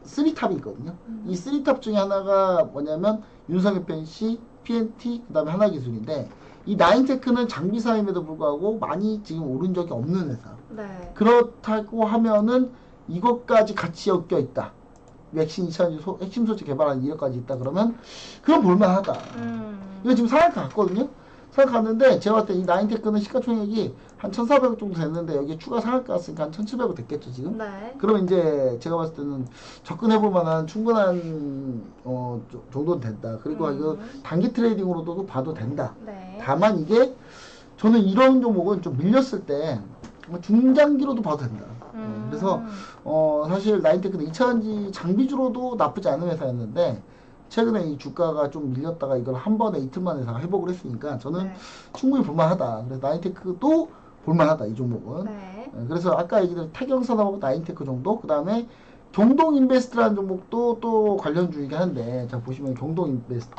3탑이 있거든요. 이 3탑 중에 하나가 뭐냐면 윤석열 펜시, PMT 그다음에 하나기술인데 이 나인테크는 장비사임에도 불구하고 많이 지금 오른 적이 없는 회사.
네.
그렇다고 하면은 이것까지 같이 엮여 있다. 맥신 2차전지 핵심 소재 개발한 이력까지 있다 그러면 그건 볼만하다. 이거 지금 상한가 갔거든요. 상한가 갔는데 제가 봤을 때 이 나인테크는 시가총액이 한 1,400억 정도 됐는데 여기에 추가 상한가 갔으니까 한 1,700억 됐겠죠 지금.
네.
그러면 이제 제가 봤을 때는 접근해볼 만한 충분한 정도는 된다. 그리고 이거 단기 트레이딩으로도 봐도 된다.
네.
다만 이게 저는 이런 종목은 좀 밀렸을 때 중장기로도 봐도 된다. 그래서 사실 나인테크는 2차전지 장비주로도 나쁘지 않은 회사였는데 최근에 이 주가가 좀 밀렸다가 이걸 한 번에 이틀 만에 다 회복을 했으니까 저는
네.
충분히 볼만하다. 그래서 나인테크도 볼만하다 이 종목은.
네.
그래서 아까 얘기드린 태경산업하고 나인테크 정도 그 다음에 경동인베스트라는 종목도 또 관련주이긴 한데 자 보시면 경동인베스트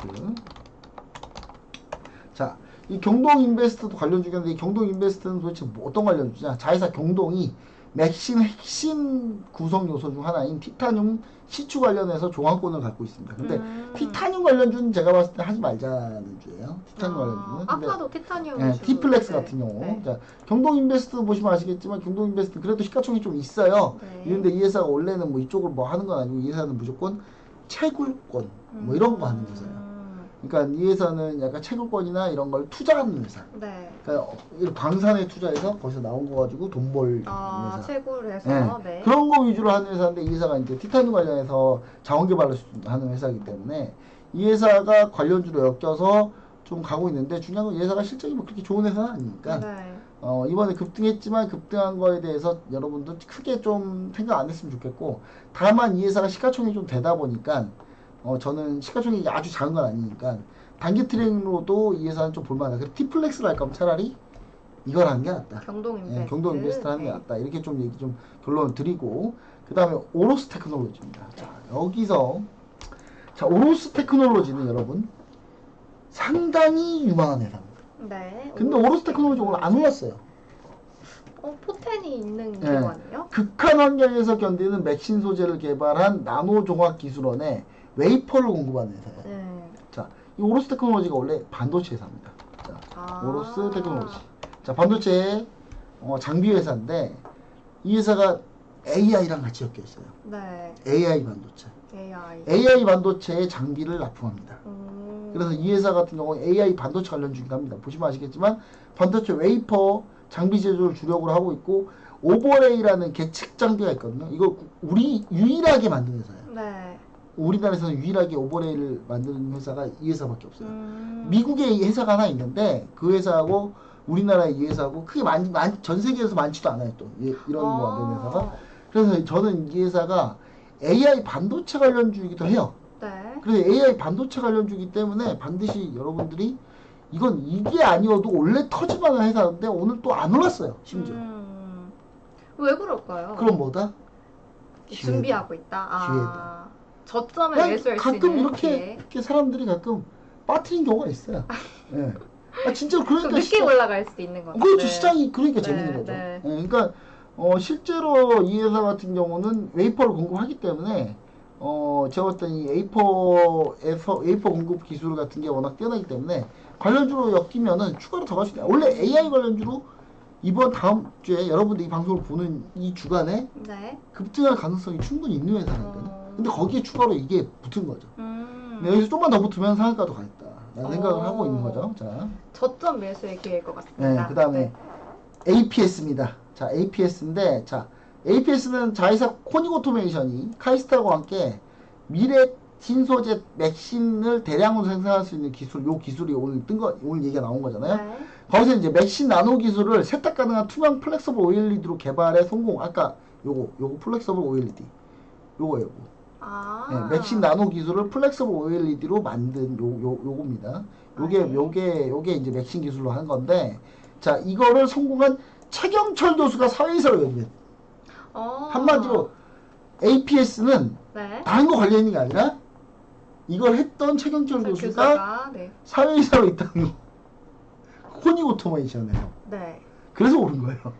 자 이 경동인베스트도 관련주겠는데 이 경동인베스트는 도대체 뭐 어떤 관련주냐 자회사 경동이 맥신 핵심 구성 요소 중 하나인 티타늄 시추 관련해서 종합권을 갖고 있습니다. 근데 티타늄 관련주는 제가 봤을 때 하지 말자는 주예요. 티타늄 관련주는. 근데
아까도 티타늄.
네, 티플렉스
네.
같은 경우.
네.
자, 경동인베스트 보시면 아시겠지만 경동인베스트 그래도 시가총액이 좀 있어요.
네.
그런데 이 회사가 원래는 뭐 이쪽을 뭐 하는 건 아니고 이 회사는 무조건 채굴권 뭐 이런 거 하는 회사예요. 그러니까 이 회사는 약간 채굴권이나 이런 걸 투자하는 회사.
네.
그러니까 이런 광산에 투자해서 거기서 나온 거 가지고 돈 벌 회사.
채굴해서.
네.
네.
그런 거 위주로 하는 회사인데 이 회사가 이제 티타늄 관련해서 자원개발을 하는 회사이기 때문에 이 회사가 관련주로 엮여서 좀 가고 있는데 중요한 건 이 회사가 실적이 뭐 그렇게 좋은 회사는 아니니까
네.
이번에 급등했지만 급등한 거에 대해서 여러분들 크게 좀 생각 안 했으면 좋겠고 다만 이 회사가 시가총액이 좀 되다 보니까 저는 시가총액이 아주 작은 건 아니니까 단기 트레이딩으로도 이 회사는 좀 볼만하다. 그래서 티플렉스를 할 거면 차라리 이걸 하는 게 낫다.
경동인베스트.
경동인베스트 하는 게
네.
낫다. 이렇게 좀 얘기 좀 결론을 드리고 그 다음에 오로스 테크놀로지입니다. 자 여기서 자 오로스 테크놀로지는 여러분 상당히 유망한 회사입니다.
네.
근데 오로스 테크놀로지 오늘 안 올랐어요.
포텐이 있는
네.
기관이요?
극한 환경에서 견디는 맥신 소재를 개발한 나노종합기술원에 웨이퍼를 공급하는 회사예요.
네.
자, 이 오로스 테크놀로지가 원래 반도체 회사입니다. 자, 오로스 테크놀로지. 자, 반도체 장비 회사인데 이 회사가 AI랑 같이 엮여 있어요.
네.
AI 반도체.
AI.
AI 반도체의 장비를 납품합니다. 그래서 이 회사 같은 경우는 AI 반도체 관련주긴 합니다. 보시면 아시겠지만 반도체 웨이퍼 장비 제조를 주력으로 하고 있고 오버레이라는 계측 장비가 있거든요. 이거 우리 유일하게 만든 회사예요.
네.
우리나라에서는 유일하게 오버레이를 만드는 회사가 이 회사밖에 없어요. 미국에 이 회사가 하나 있는데 그 회사하고 우리나라의 이 회사하고 크게 전 세계에서 많지도 않아요. 또 이런 거 만드는 회사가. 그래서 저는 이 회사가 AI 반도체 관련주이기도 해요.
네.
그래서 AI 반도체 관련주이기 때문에 반드시 여러분들이 이건 이게 아니어도 원래 터질만한 회사인데 오늘 또 안 올랐어요. 심지어.
왜 그럴까요?
그럼 뭐다?
준비하고 있다.
기회다.
저점을
그냥
매수할 수
가끔
있는
이렇게 사람들이 가끔 빠뜨린 경우가 있어요. 예. 진짜 그러니까
늦게
시장,
올라갈 수도 있는 거죠.
그렇죠. 시장이 그러니까
네,
재밌는 거죠.
네.
예, 그러니까 실제로 이 회사 같은 경우는 웨이퍼를 공급하기 때문에 제가 봤더니 웨이퍼 공급 기술 같은 게 워낙 뛰어나기 때문에 관련주로 엮이면은 추가로 더 갈 수 있다. 원래 AI 관련주로 이번 다음 주에 여러분들이 이 방송을 보는 이 주간에
네.
급등할 가능성이 충분히 있는 회사거든요. 근데 거기에 추가로 이게 붙은 거죠. 근데 여기서 좀만 더 붙으면 상한가도 가겠다. 라는 생각을 하고 있는 거죠. 자,
저점 매수의 기회일 것 같습니다.
네, 그 다음에 APS입니다. 자, APS인데, 자, APS는 자회사 코닉 오토메이션이 카이스트하고 함께 미래 신소재 맥신을 대량으로 생산할 수 있는 기술, 요 기술이 오늘 얘기가 나온 거잖아요.
네.
거기서 이제 맥신 나노 기술을 세탁 가능한 투명 플렉서블 OLED로 개발해 성공. 아까 요거 플렉서블 OLED. 요거예요. 네, 맥신 나노 기술을 플렉서블 OLED로 만든 요겁니다. 요게 이제 맥신 기술로 한 건데, 자, 이거를 성공한 최경철 교수가 사회이사로 연구했. 한마디로 APS는
네.
다른 거 관련 있는 게 아니라 이걸 했던 최경철 교수가
네.
사회이사로 있다는 거. 코닉 오토메이션에서.
네.
그래서 오른 거예요.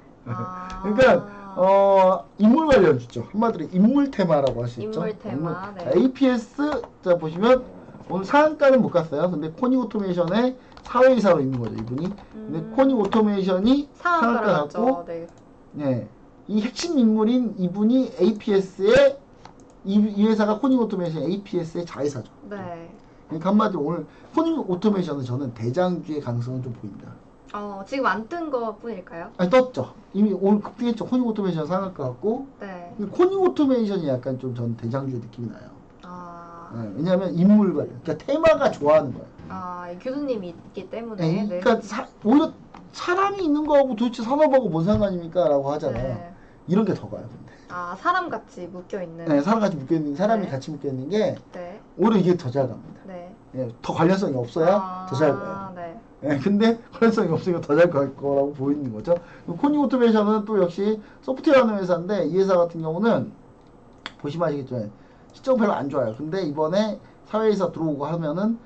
그러니까 인물 관련주죠. 한마디로 인물 테마라고 할 수 있죠.
인물 테마. 네.
자, APS 자 보시면 오늘 상한가는 못 갔어요. 근데 코닉 오토메이션의 사회이사로 있는 거죠, 이분이. 근데 코닉 오토메이션이 상한가 갔고,
네.
네, 이 핵심 인물인 이분이 APS의 이 회사가 코닉 오토메이션 APS의 자회사죠.
네.
그러니까 한마디로 오늘 코닉 오토메이션은 저는 대장주의 가능성을 좀 보입니다.
지금 안 뜬 거 뿐일까요?
아니 떴죠. 이미 오늘 급등했죠. 코닉 오토메이션 상한가 같고.
네.
근데 코닉 오토메이션이 약간 좀 전 대장주의 느낌이 나요. 네, 왜냐하면 인물 관련, 그러니까 테마가 좋아하는 거예요.
교수님이 있기 때문에.
네,
네.
그러니까 오히려 사람이 있는 거하고 도대체 산업하고 뭔 상관입니까? 라고 하잖아요.
네.
이런 게 더 가요. 근데.
사람같이 묶여있는.
네, 사람같이 묶여있는 사람이
네.
같이 묶여있는 게
네.
오히려 이게 더 잘 갑니다.
네.
네, 더 관련성이 없어야 더 잘 가요.
네.
네, 근데 관련성이 없으니까 더 잘 갈 거라고 보이는 거죠. 코닉 오토메이션은 또 역시 소프트웨어 하는 회사인데 이 회사 같은 경우는 보시면 아시겠지만 시점 별로 안 좋아요. 근데 이번에 사회이사 들어오고 하면은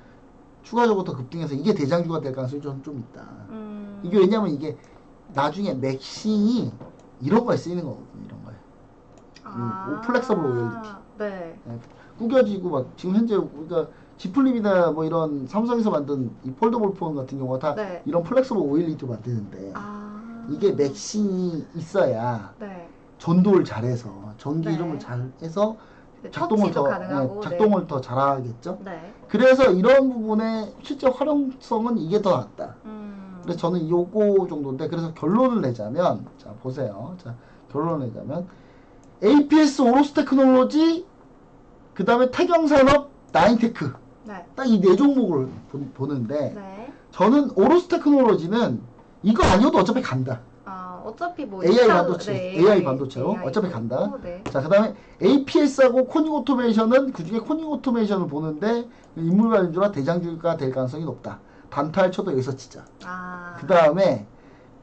추가적으로 더 급등해서 이게 대장주가 될 가능성이 좀 있다. 이게 왜냐면 이게 나중에 맥신이 이런 거에 쓰이는 거거든요. 이런 거에. 플렉서블 OLED.
네.
네, 구겨지고 막 지금 현재 우리가 지플립이나 뭐 이런 삼성에서 만든 이 폴더블 폰 같은 경우가 다
네.
이런 플렉서블 OLED로 만드는데 이게 맥신이 있어야
네.
전도를 잘해서 전기
네.
이름을 잘해서
터치도 가능하고.
작동을 더 잘하겠죠.
네.
그래서 이런 부분에 실제 활용성은 이게 더 낫다. 그래서 저는 요거 정도인데 그래서 결론을 내자면 자 보세요. 자 결론을 내자면 APS 오로스 테크놀로지 그 다음에 태경산업 나인테크
네.
딱 이 네 종목을 보는데
네.
저는 오로스 테크놀로지는 이거 아니어도 어차피 간다.
어차피 뭐
AI
2차
반도체,
네,
AI 반도체로
AI
어차피
도
간다.
있고, 네.
자, 그 다음에 APS하고 코닉 오토메이션은 그 중에 코닉 오토메이션을 보는데 인물 관련주라 대장주가 될 가능성이 높다. 단타를 쳐도 여기서 치자. 그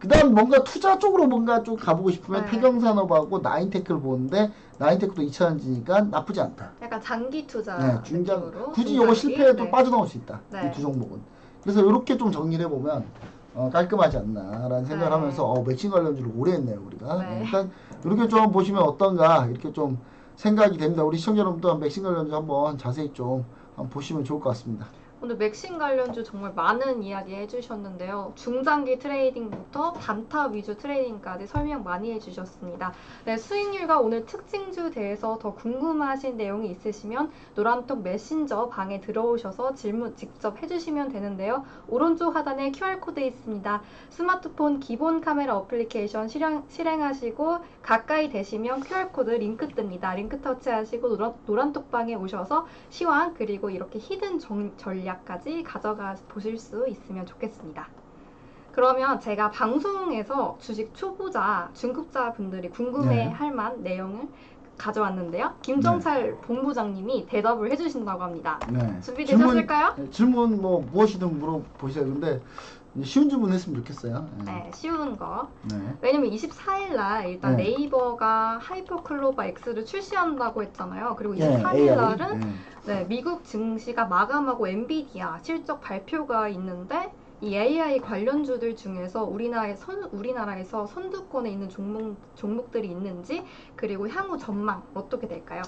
다음 뭔가 투자 쪽으로 뭔가 좀 가보고 싶으면
네.
태경산업하고 나인테크를 보는데 나인테크도 2차전지니까 나쁘지 않다.
약간 장기 투자
네, 중장
느낌으로.
굳이 이거 실패해도
네.
빠져나올 수 있다.
네.
이 두 종목은. 그래서 이렇게 좀 정리를 해보면 깔끔하지 않나라는 생각을
네.
하면서 맥신 관련주를 오래 했네요 우리가.
네.
일단 이렇게 좀 보시면 어떤가 이렇게 좀 생각이 됩니다. 우리 시청자 여러분도 맥신 관련주 한번 자세히 좀 한번 보시면 좋을 것 같습니다.
오늘 맥심 관련주 정말 많은 이야기 해주셨는데요. 중장기 트레이딩부터 단타 위주 트레이딩까지 설명 많이 해주셨습니다. 네, 수익률과 오늘 특징주 대해서 더 궁금하신 내용이 있으시면 노란톡 메신저 방에 들어오셔서 질문 직접 해주시면 되는데요. 오른쪽 하단에 QR코드 있습니다. 스마트폰 기본 카메라 어플리케이션 실행하시고 가까이 되시면 QR코드 링크 뜹니다. 링크 터치하시고 노란톡방에 오셔서 시황 그리고 이렇게 히든 전략까지 가져가 보실 수 있으면 좋겠습니다. 그러면 제가 방송에서 주식 초보자, 중급자 분들이 궁금해할 만한 내용을 가져왔는데요. 김정찰 본부장님이 대답을 해주신다고 합니다.
네.
준비되셨을까요?
질문 뭐 무엇이든 물어보세요. 근데 쉬운 질문 했으면 좋겠어요.
네, 쉬운 거.
네.
왜냐면 24일 날 일단
네.
네이버가 하이퍼클로바 X를 출시한다고 했잖아요. 그리고
예,
23일 날은
AI.
네, 미국 증시가 마감하고 엔비디아 실적 발표가 있는데 이 AI 관련주들 중에서 우리나라에서 선두권에 있는 종목들이 있는지 그리고 향후 전망 어떻게 될까요?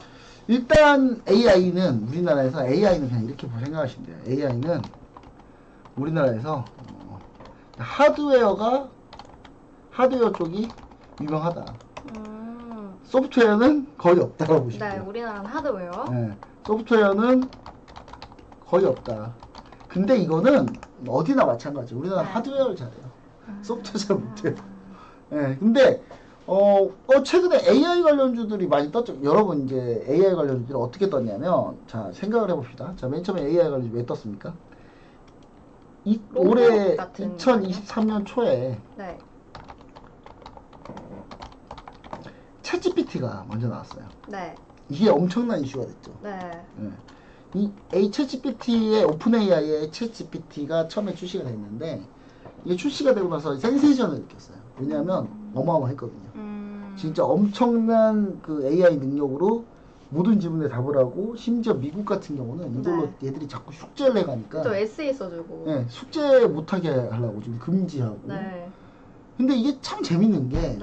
일단 AI는 우리나라에서 AI는 그냥 이렇게 생각하시면 돼요. AI는 우리나라에서 하드웨어 쪽이 유명하다. 소프트웨어는 거의 없다고 보시면
네,
돼요.
우리나라는 하드웨어.
네, 소프트웨어는 거의 없다. 근데 이거는 어디나 마찬가지. 우리나라
네.
하드웨어를 잘해요. 소프트웨어 잘 못해요. 네, 근데 최근에 AI 관련주들이 많이 떴죠. 여러분 이제 AI 관련주들이 어떻게 떴냐면, 자 생각을 해봅시다. 자 맨 처음에 AI 관련주 왜 떴습니까? 올해
같은
2023년 초에
네.
챗GPT가 먼저 나왔어요.
네.
이게 엄청난 이슈가 됐죠.
네.
이 챗GPT의 오픈 AI의 챗GPT가 처음에 출시가 됐는데 이게 출시가 되고 나서 센세이션을 느꼈어요. 왜냐하면 어마어마했거든요. 진짜 엄청난 그 AI 능력으로 모든 질문에 답을 하고 심지어 미국 같은 경우는 이걸로 얘들이 자꾸 숙제를 내가니까
저 에세이 써주고.
네, 숙제 못하게 하려고 지금 금지하고.
네.
근데 이게 참 재밌는 게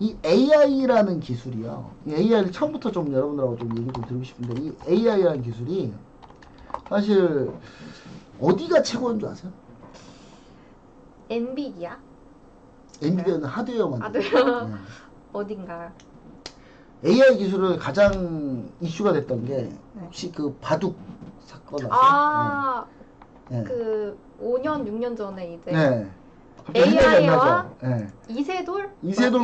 이
네.
AI라는 기술이요. 이 AI를 처음부터 좀 여러분들하고 좀 얘기 좀 드리고 싶은데 이 AI라는 기술이 사실 어디가 최고인 줄 아세요?
엔비디아?
엔비디아는 하드웨어 만들고
하드웨어. 어딘가요?
AI 기술을 가장 이슈가 됐던 게 혹시 그 바둑 사건 아세요?
아,
네.
그 5년, 6년 전에 이제
네. 갑자기 생각이 안
AI와
나죠? 네.
이세돌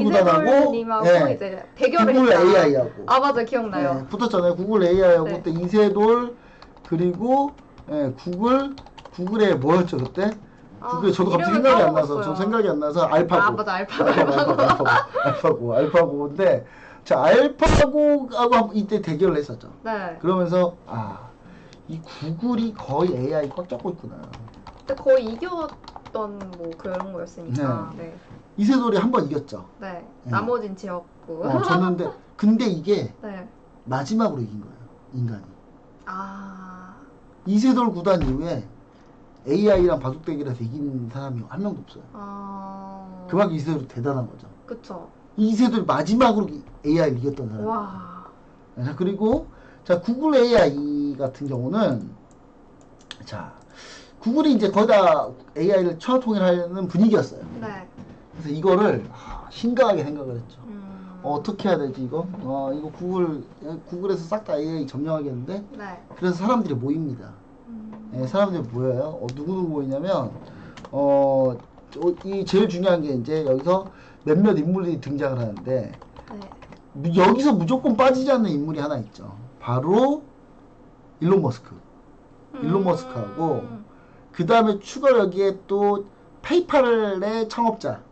구단하고
님하고
네.
이제 대결을
구글
했다.
AI하고
아 맞아 기억나요.
네, 붙었잖아요. 구글 AI하고
네.
그때 이세돌 그리고 구글의 뭐였죠 그때? 구글 저도 갑자기
이름을
생각이 안 나서
까먹었어요.
저 생각이 안 나서 알파고.
아 맞아 알파고.
알파고인데 자 알파고하고 이때 대결을 했었죠.
네.
그러면서 이 구글이 거의 AI 꽉 잡고 있구나.
근데 거의 이겼던 뭐 그런 거였으니까. 네.
이세돌이 한 번 이겼죠.
네.
네.
나머진 지었고.
졌는데 근데 이게
네.
마지막으로 이긴 거예요. 인간이.
아.
이세돌 구단 이후에 AI랑 바둑 대결에서 이긴 사람이 한 명도 없어요. 그만큼 이세돌이 대단한 거죠.
그쵸.
이세돌이 마지막으로 AI를 이겼던 사람.
와.
자, 그리고 자 구글 AI 같은 경우는 자 구글이 이제 거의 다 AI를 천하통일하는 분위기였어요.
네.
그래서 이거를 심각하게 생각을 했죠. 어떻게 해야 되지 이거? 이거 구글에서 싹 다 AI 점령하겠는데?
네.
그래서 사람들이 모입니다. 사람들이 모여요. 누구누구 모이냐면 이 제일 중요한 게 이제 여기서 몇몇 인물이 등장을 하는데
네.
여기서 무조건 빠지지 않는 인물이 하나 있죠. 바로 일론 머스크. 일론 머스크하고 그 다음에 추가로 여기에 또 페이팔의 창업자들이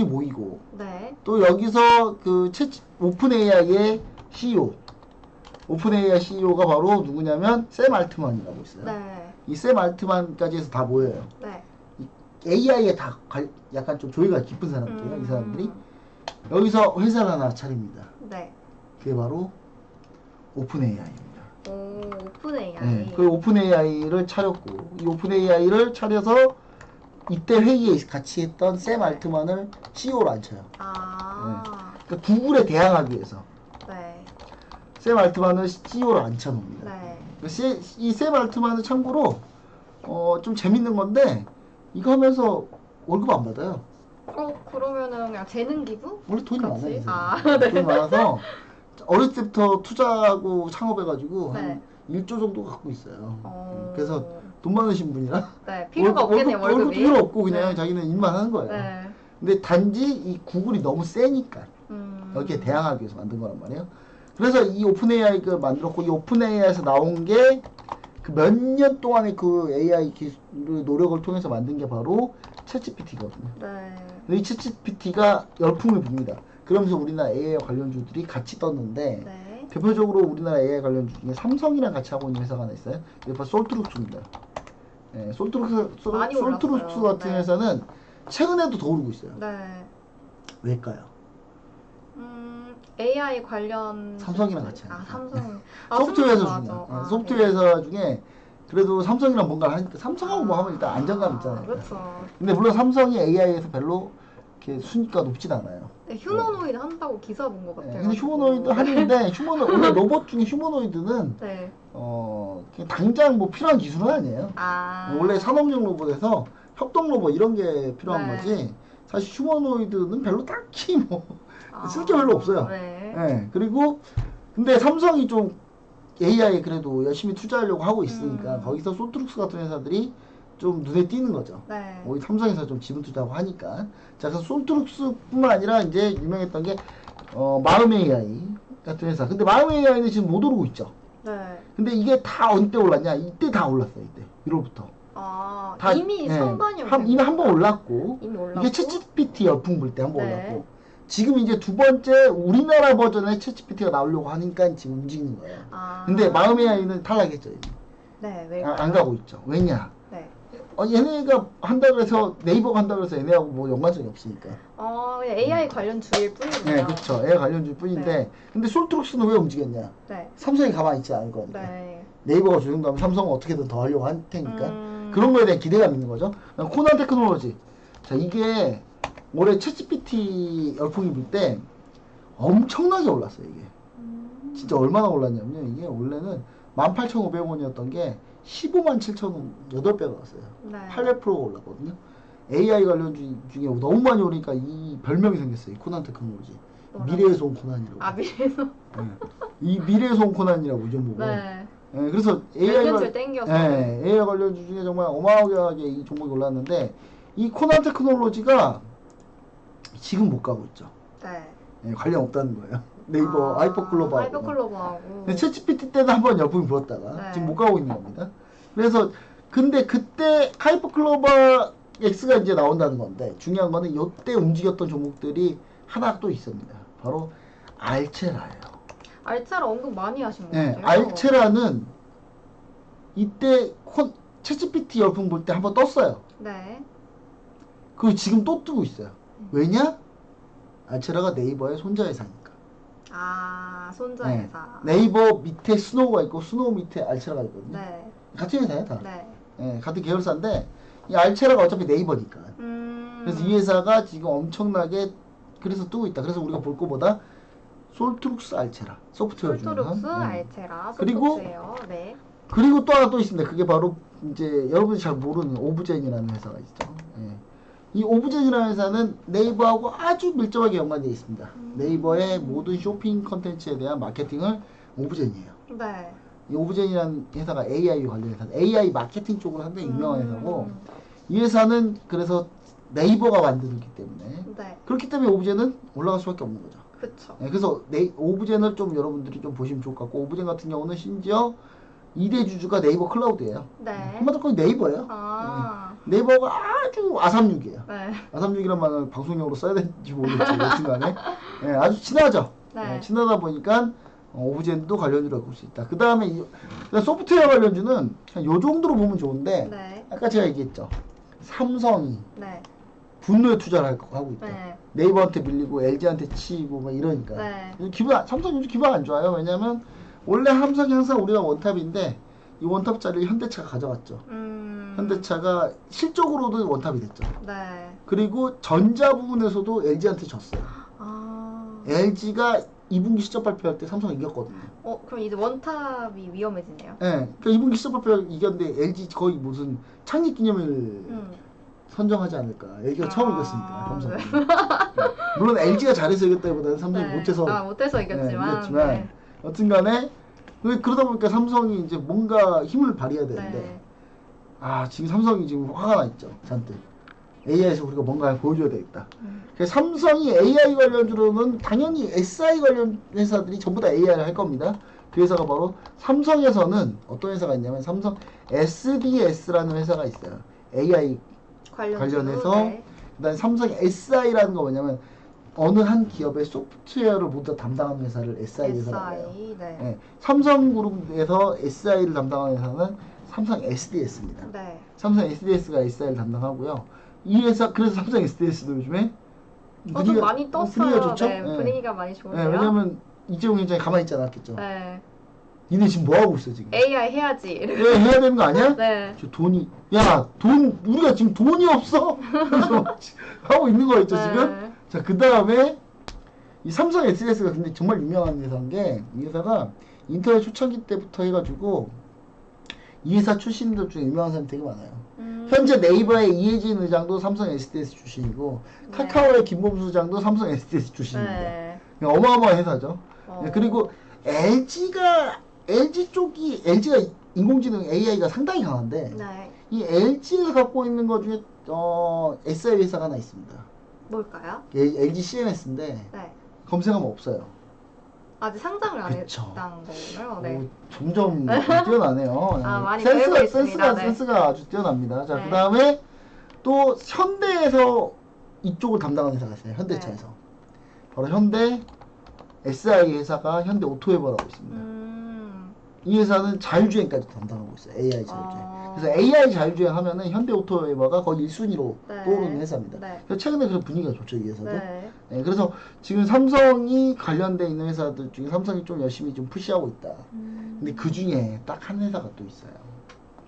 모이고
네.
또 여기서 그 오픈 AI의 CEO CEO가 바로 누구냐면 샘 알트만이라고 있어요.
네.
이 샘 알트만까지 해서 다 모여요.
네.
AI에 다 약간 좀 조예가 깊은 사람들이에요. 이 사람들이 여기서 회사를 하나 차립니다.
네.
그게 바로 오픈 AI입니다.
오, 오픈 AI.
네, 그 오픈 AI를 차렸고 이 오픈 AI를 차려서 이때 회의에 같이 했던 샘 알트만을 CEO로 앉혀요. 그러니까 구글에 대항하기 위해서
네.
샘 알트만을 CEO로 앉혀놓습니다.
네.
이샘 알트만은 참고로 좀 재밌는 건데 이거 하면서 월급 안 받아요.
그러면은 그냥 재능 기부?
원래 돈이
같이?
많아요. 이
아,
사람은.
네.
돈이 많아서 어릴 때부터 투자하고 창업해가지고
네.
한 1조 정도 갖고 있어요.
어...
그래서 돈 많으신 분이라
네, 필요가 없겠네요,
월급도
월급이.
필요 없고 그냥
네.
자기는 일만 하는 거예요.
네.
근데 단지 이 구글이 너무 세니까 여기에 대항하기 위해서 만든 거란 말이에요. 그래서 이 오픈 AI가 만들었고 이 오픈 AI에서 나온 게 그 몇 년 동안의 그 AI 기술 노력을 통해서 만든 게 바로 챗GPT거든요.
네.
이 챗GPT가 열풍을 붑니다. 그러면서 우리나라 AI 관련주들이 같이 떴는데
네.
대표적으로 우리나라 AI 관련주 중에 삼성이랑 같이 하고 있는 회사가 하나 있어요. 이게 바로 솔트룩스입니다. 네, 솔트룩스
많이
같은
올랐어요. 네.
회사는 최근에도 더 오르고 있어요.
네.
왜일까요?
AI 관련
삼성이랑 같이
아,
하니까.
삼성.
소프트웨어 회사
맞아.
중에
아,
소프트웨어
네.
회사 중에 그래도 삼성이랑 뭔가 하니까 삼성하고 뭐 하면 일단 안정감 있잖아요.
그렇죠.
근데 물론 삼성이 AI에서 별로 이렇게 순위가 높진 않아요.
네, 휴머노이드 한다고 기사 본 것 같아요.
근데 휴머노이드 하는데 원래 로봇 중에 휴머노이드는
네.
그냥 당장 뭐 필요한 기술은 아니에요.
아.
원래 산업용 로봇에서 협동 로봇 이런 게 필요한
네.
거지. 사실 휴머노이드는 별로 딱히 뭐 쓸 게 별로 없어요.
네.
네. 그리고 근데 삼성이 좀 AI에 그래도 열심히 투자하려고 하고 있으니까 거기서 솔트룩스 같은 회사들이 좀 눈에 띄는 거죠.
네.
우리 삼성에서 좀 지분 투자하고 하니까. 자, 그래서 솔트룩스뿐만 아니라 이제 유명했던 게 마음 AI 같은 회사. 근데 마음 AI는 지금 못 오르고 있죠.
네.
근데 이게 다 언제 올랐냐? 이때 다 올랐어요. 이때 1월부터.
아,
다,
이미
예,
선반이었어요.
이미 한 번 올랐고
이미 올랐고.
이게 챗GPT 열풍 불 때 한 번
네.
올랐고 지금 이제 두 번째 우리나라 버전의 챗GPT가 나오려고 하니까 지금 움직이는 거예요.
아.
근데 마음 AI는 탈락했죠. 이미.
네, 왜?
안 가고 있죠. 왜냐?
네.
얘네가 한다 그래서 네이버가 한다 그래서 얘네하고 뭐 연관성이 없으니까.
그냥 AI 관련 주일 뿐이군요.
네, 그렇죠. AI 관련주일 뿐인데
네.
근데 솔트룩스는 왜 움직였냐?
네.
삼성이 가만히 있지 않을 거니까.
네.
네이버가 조정하면 삼성은 어떻게든 더 하려고 할 테니까 그런 거에 대한 기대감이 있는 거죠. 코난 테크놀로지. 자, 이게 올해 챗GPT 열풍이 불 때 엄청나게 올랐어요. 이게 진짜 얼마나 올랐냐면요. 이게 원래는 18,500원이었던 게 15만 7천 8배가 왔어요.
네.
800%가 올랐거든요. AI 관련주 중에 너무 많이 오르니까 이 별명이 생겼어요. 이 코난 테크놀로지.
뭐라고요?
미래에서 온 코난이라고.
아, 미래에서.
네. 이 미래에서 온 코난이라고 이점 보고.
네.
네, 그래서
몇년째 땡겨서.
네, AI 관련주 중에 정말 어마어마하게 이 종목이 올랐는데 이 코난 테크놀로지가 지금 못 가고 있죠.
네.
네, 관련 없다는 거예요. 네이버 하이퍼클로버하고.
하이퍼클로버하고.
근데 챗GPT 때는 한번 열풍이 불었다가
네.
지금 못 가고 있는 겁니다. 그래서 근데 그때 하이퍼클로버 X가 이제 나온다는 건데 중요한 거는 이때 움직였던 종목들이 하나 또 있습니다. 바로 알체라예요.
알차를 언급 많이 하신 것
네,
같아요.
알체라는 이때 챗GPT 열풍 볼 때 한번 떴어요.
네.
그리고 지금 또 뜨고 있어요. 왜냐? 알체라가 네이버의 손자 회사니까.
아, 손자
네.
회사.
네이버 밑에 스노우가 있고 스노우 밑에 알체라가 있거든요.
네.
같은 회사예요, 다.
네.
네, 같은 계열사인데 이 알체라가 어차피 네이버니까. 그래서 이 회사가 지금 엄청나게 그래서 뜨고 있다. 그래서 우리가 볼 거보다 솔트룩스 알체라 소프트웨어 중에
솔트룩스, 알체라,
그리고
소프트웨어. 네.
그리고 또 하나 또 있습니다. 그게 바로 이제 여러분이 잘 모르는 오브젠이라는 회사가 있죠. 예. 이 오브젠이라는 회사는 네이버하고 아주 밀접하게 연관되어 있습니다. 네이버의 모든 쇼핑 컨텐츠에 대한 마케팅을 오브젠이에요.
네.
이 오브젠이라는 회사가 AI 관련 회사, AI 마케팅 쪽으로 상당히 유명한 회사고 이 회사는 그래서 네이버가 만들기 때문에
네.
그렇기 때문에 오브젠은 올라갈 수밖에 없는 거죠.
그쵸.
네, 그래서 오브젠을 좀 여러분들이 좀 보시면 좋을 것 같고 오브젠 같은 경우는 심지어 2대 주주가 네이버 클라우드예요.
네.
한마디로 거의 네이버예요.
아.
네이버가 아주 아삼육이에요.
네.
아삼육이란 말을 방송용으로 써야 되는지 모르겠지만 여튼간에 네, 아주 친하죠.
네.
네, 친하다 보니까 오브젠도 관련주라고 볼 수 있다. 그 다음에 소프트웨어 관련주는 그냥 요 정도로 보면 좋은데
네.
아까 제가 얘기했죠. 삼성이
네.
분노에 투자를 하고 있다.
네.
네이버한테 밀리고 LG한테 치고 막 이러니까.
네.
삼성 요즘 기분 안 좋아요. 왜냐면 원래 삼성이 항상 우리가 원탑인데 이 원탑 자리를 현대차가 가져갔죠. 현대차가 실적으로도 원탑이 됐죠.
네.
그리고 전자 부분에서도 LG한테 졌어요.
아.
LG가 2분기 실적 발표할 때 삼성이 이겼거든요.
그럼 이제 원탑이 위험해지네요.
네, 그러니까 2분기 실적 발표 이겼는데 LG 거의 무슨 창립 기념일 선정하지 않을까. LG가 처음 이겼으니까 삼성이.
네.
네. 물론 LG가 잘해서 이겼다기보다는 삼성이
네.
못해서
못해서 이겼지만.
이겼지만
네.
여튼간에 그러다 보니까 삼성이 이제 뭔가 힘을 발휘해야 되는데
네.
지금 삼성이 지금 화가 나 있죠. 잔뜩. AI에서 우리가 뭔가 보여줘야 되겠다. 그래서 삼성이 AI 관련주로는 당연히 SI 관련 회사들이 전부 다 AI를 할 겁니다. 그 회사가 바로 삼성에서는 어떤 회사가 있냐면 삼성 SDS라는 회사가 있어요. AI 관련해서
네.
그다음에 삼성 SI라는 거 뭐냐면 어느 한 기업의 소프트웨어를 모두 다 담당하는 회사를 SI 회사라고 해요.
네.
네. 삼성그룹에서 SI를 담당하는 회사는 삼성 SDS입니다.
네.
삼성 SDS가 SI를 담당하고요. 이 회사 그래서 삼성 SDS도 요즘에
좀 많이 떴어요.
분위기가 좋죠?
네, 분위기가 많이 좋은데요.
네, 왜냐면 이재용 회장이 가만히 있지 않았겠죠.
네.
니네 지금 뭐 하고 있어 지금?
AI 해야지.
왜 해야 되는 거 아니야?
네.
저 돈이 우리가 지금 돈이 없어. 그래서 하고 있는 거 있죠 지금. 자, 그 다음에 이 삼성 SDS가 근데 정말 유명한 회사인 게 이 회사가 인터넷 초창기 때부터 해가지고 이 회사 출신들 중에 유명한 사람이 되게 많아요. 현재 네이버의 이혜진 의장도 삼성 SDS 출신이고 카카오의 김범수 의장도 삼성 SDS 출신입니다.
네.
어마어마한 회사죠. 그리고 LG가 인공지능 AI가 상당히 강한데
네.
이 LG에서 갖고 있는 것 중에 SI 회사가 하나 있습니다.
뭘까요?
LG CNS인데
네.
검색하면 없어요.
아직 상장을 안
그쵸.
했다는 거군요. 네.
점점 뛰어나네요.
많이 배우고 있습니다. 네.
센스가 아주 뛰어납니다. 자,
네.
그 다음에 또 현대에서 이쪽을 담당하는 회사가 있어요. 현대차에서. 바로 현대 SI 회사가 현대 오토웨버라고 있습니다. 이 회사는 자율주행까지 담당하고 있어요. AI 자율주행. 그래서 AI 자율주행 하면은 현대 오토웨버가 거의 1순위로
네.
떠오르는 회사입니다.
네.
그래서 최근에 그런 분위기가 좋죠, 이 회사도.
네.
네, 그래서 지금 삼성이 관련돼 있는 회사들 중에 삼성이 좀 열심히 좀 푸시하고 있다. 근데 그 중에 딱 한 회사가 또 있어요.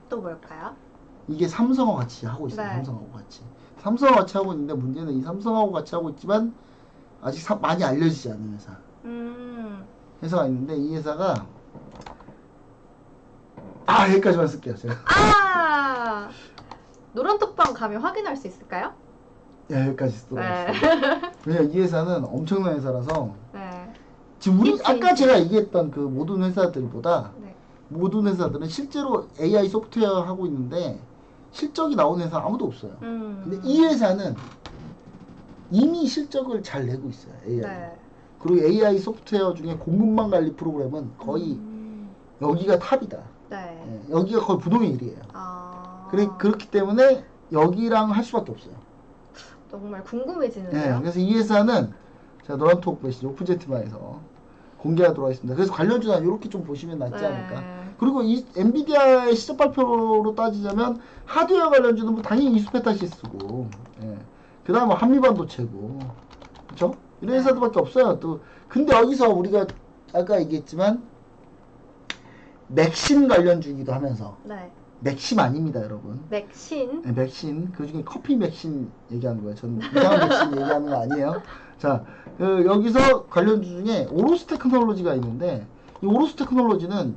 또 뭘까요?
이게 삼성하고 같이 하고 있어요.
네.
삼성하고 같이. 삼성하고 같이 하고 있는데 문제는 이 삼성하고 같이 하고 있지만 아직 많이 알려지지 않는 회사. 회사가 있는데 이 회사가 여기까지만 쓸게요. 제가.
노란톡방 가면 확인할 수 있을까요?
여기까지 쓰도록
네.
하겠습니다. 왜냐면 이 회사는 엄청난 회사라서
네.
지금
힌트.
아까 제가 얘기했던 그 모든 회사들보다
네.
모든 회사들은 실제로 AI 소프트웨어 하고 있는데 실적이 나오는 회사 아무도 없어요. 근데 이 회사는 이미 실적을 잘 내고 있어요. AI.
네.
그리고 AI 소프트웨어 중에 공급망 관리 프로그램은 거의 여기가 탑이다.
네.
예, 여기가 거의 부동의 1위에요. 그렇기 때문에 여기랑 할 수밖에 없어요.
정말 궁금해지는데요.
그래서 이 회사는 제가 노란톡 메시지 오픈제트방에서 공개하도록 하겠습니다. 그래서 관련주는 이렇게 좀 보시면 낫지 않을까. 그리고 이 엔비디아의 시적 발표로 따지자면 하드웨어 관련주는 뭐 당연히 이수페타시스고, 그 다음에 한미반도체고, 그렇죠? 이런 회사들밖에 없어요. 또 근데 여기서 우리가 아까 얘기했지만 맥신 관련주이기도 하면서 맥심 아닙니다, 여러분.
맥신.
네, 맥신. 그 중에 커피 맥신 얘기하는 거예요. 저는 이상한 맥신 얘기하는 거 아니에요. 자, 여기서 관련주 중에 오로스 테크놀로지가 있는데 이 오로스 테크놀로지는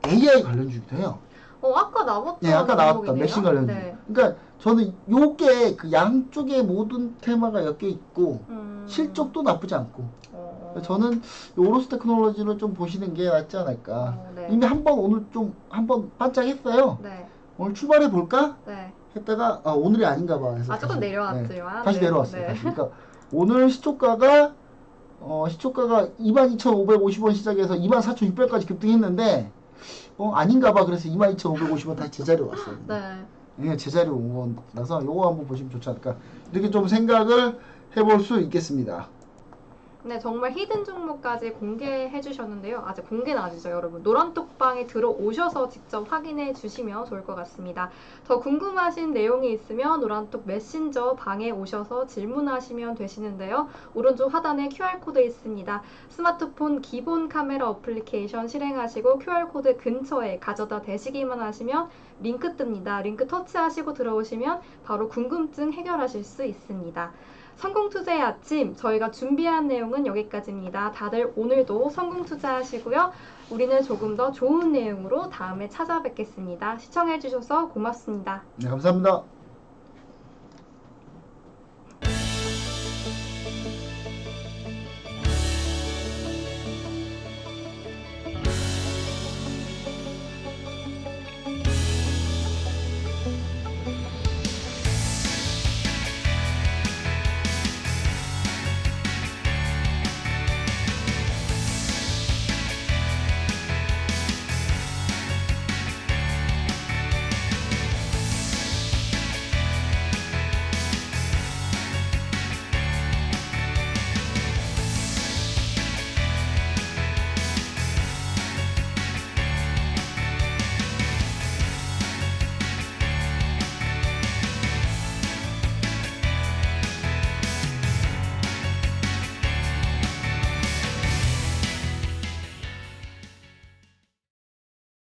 AI 관련주기도 해요.
아까 나왔던
네, 아까 나왔던
종목이네요.
맥신 관련주.
네.
그러니까 저는 요게 그 양쪽의 모든 테마가 엮여 있고 실적도 나쁘지 않고 저는 오로스 테크놀로지를 좀 보시는 게 낫지 않을까.
네.
이미 오늘 좀 한번 반짝했어요.
네.
오늘 출발해 볼까?
네.
했다가 오늘이 아닌가 봐 해서
조금 내려왔지만
다시
네.
내려왔어요.
네.
다시. 그러니까 오늘 시초가가 22,550원 시작해서 24,600원까지 급등했는데 아닌가 봐. 그래서 22,550원 다시 제자리로 왔어요.
네.
제자리로 온 거라서 요거 한번 보시면 좋지 않을까. 이렇게 좀 생각을 해볼 수 있겠습니다.
네, 정말 히든 종목까지 공개해 주셨는데요. 아직 공개는 아니죠, 여러분. 노란톡방에 들어오셔서 직접 확인해 주시면 좋을 것 같습니다. 더 궁금하신 내용이 있으면 노란톡 메신저 방에 오셔서 질문하시면 되시는데요. 오른쪽 하단에 QR코드 있습니다. 스마트폰 기본 카메라 어플리케이션 실행하시고 QR코드 근처에 가져다 대시기만 하시면 링크 뜹니다. 링크 터치하시고 들어오시면 바로 궁금증 해결하실 수 있습니다. 성공투자의 아침, 저희가 준비한 내용은 여기까지입니다. 다들 오늘도 성공투자하시고요. 우리는 조금 더 좋은 내용으로 다음에 찾아뵙겠습니다. 시청해주셔서 고맙습니다.
네, 감사합니다.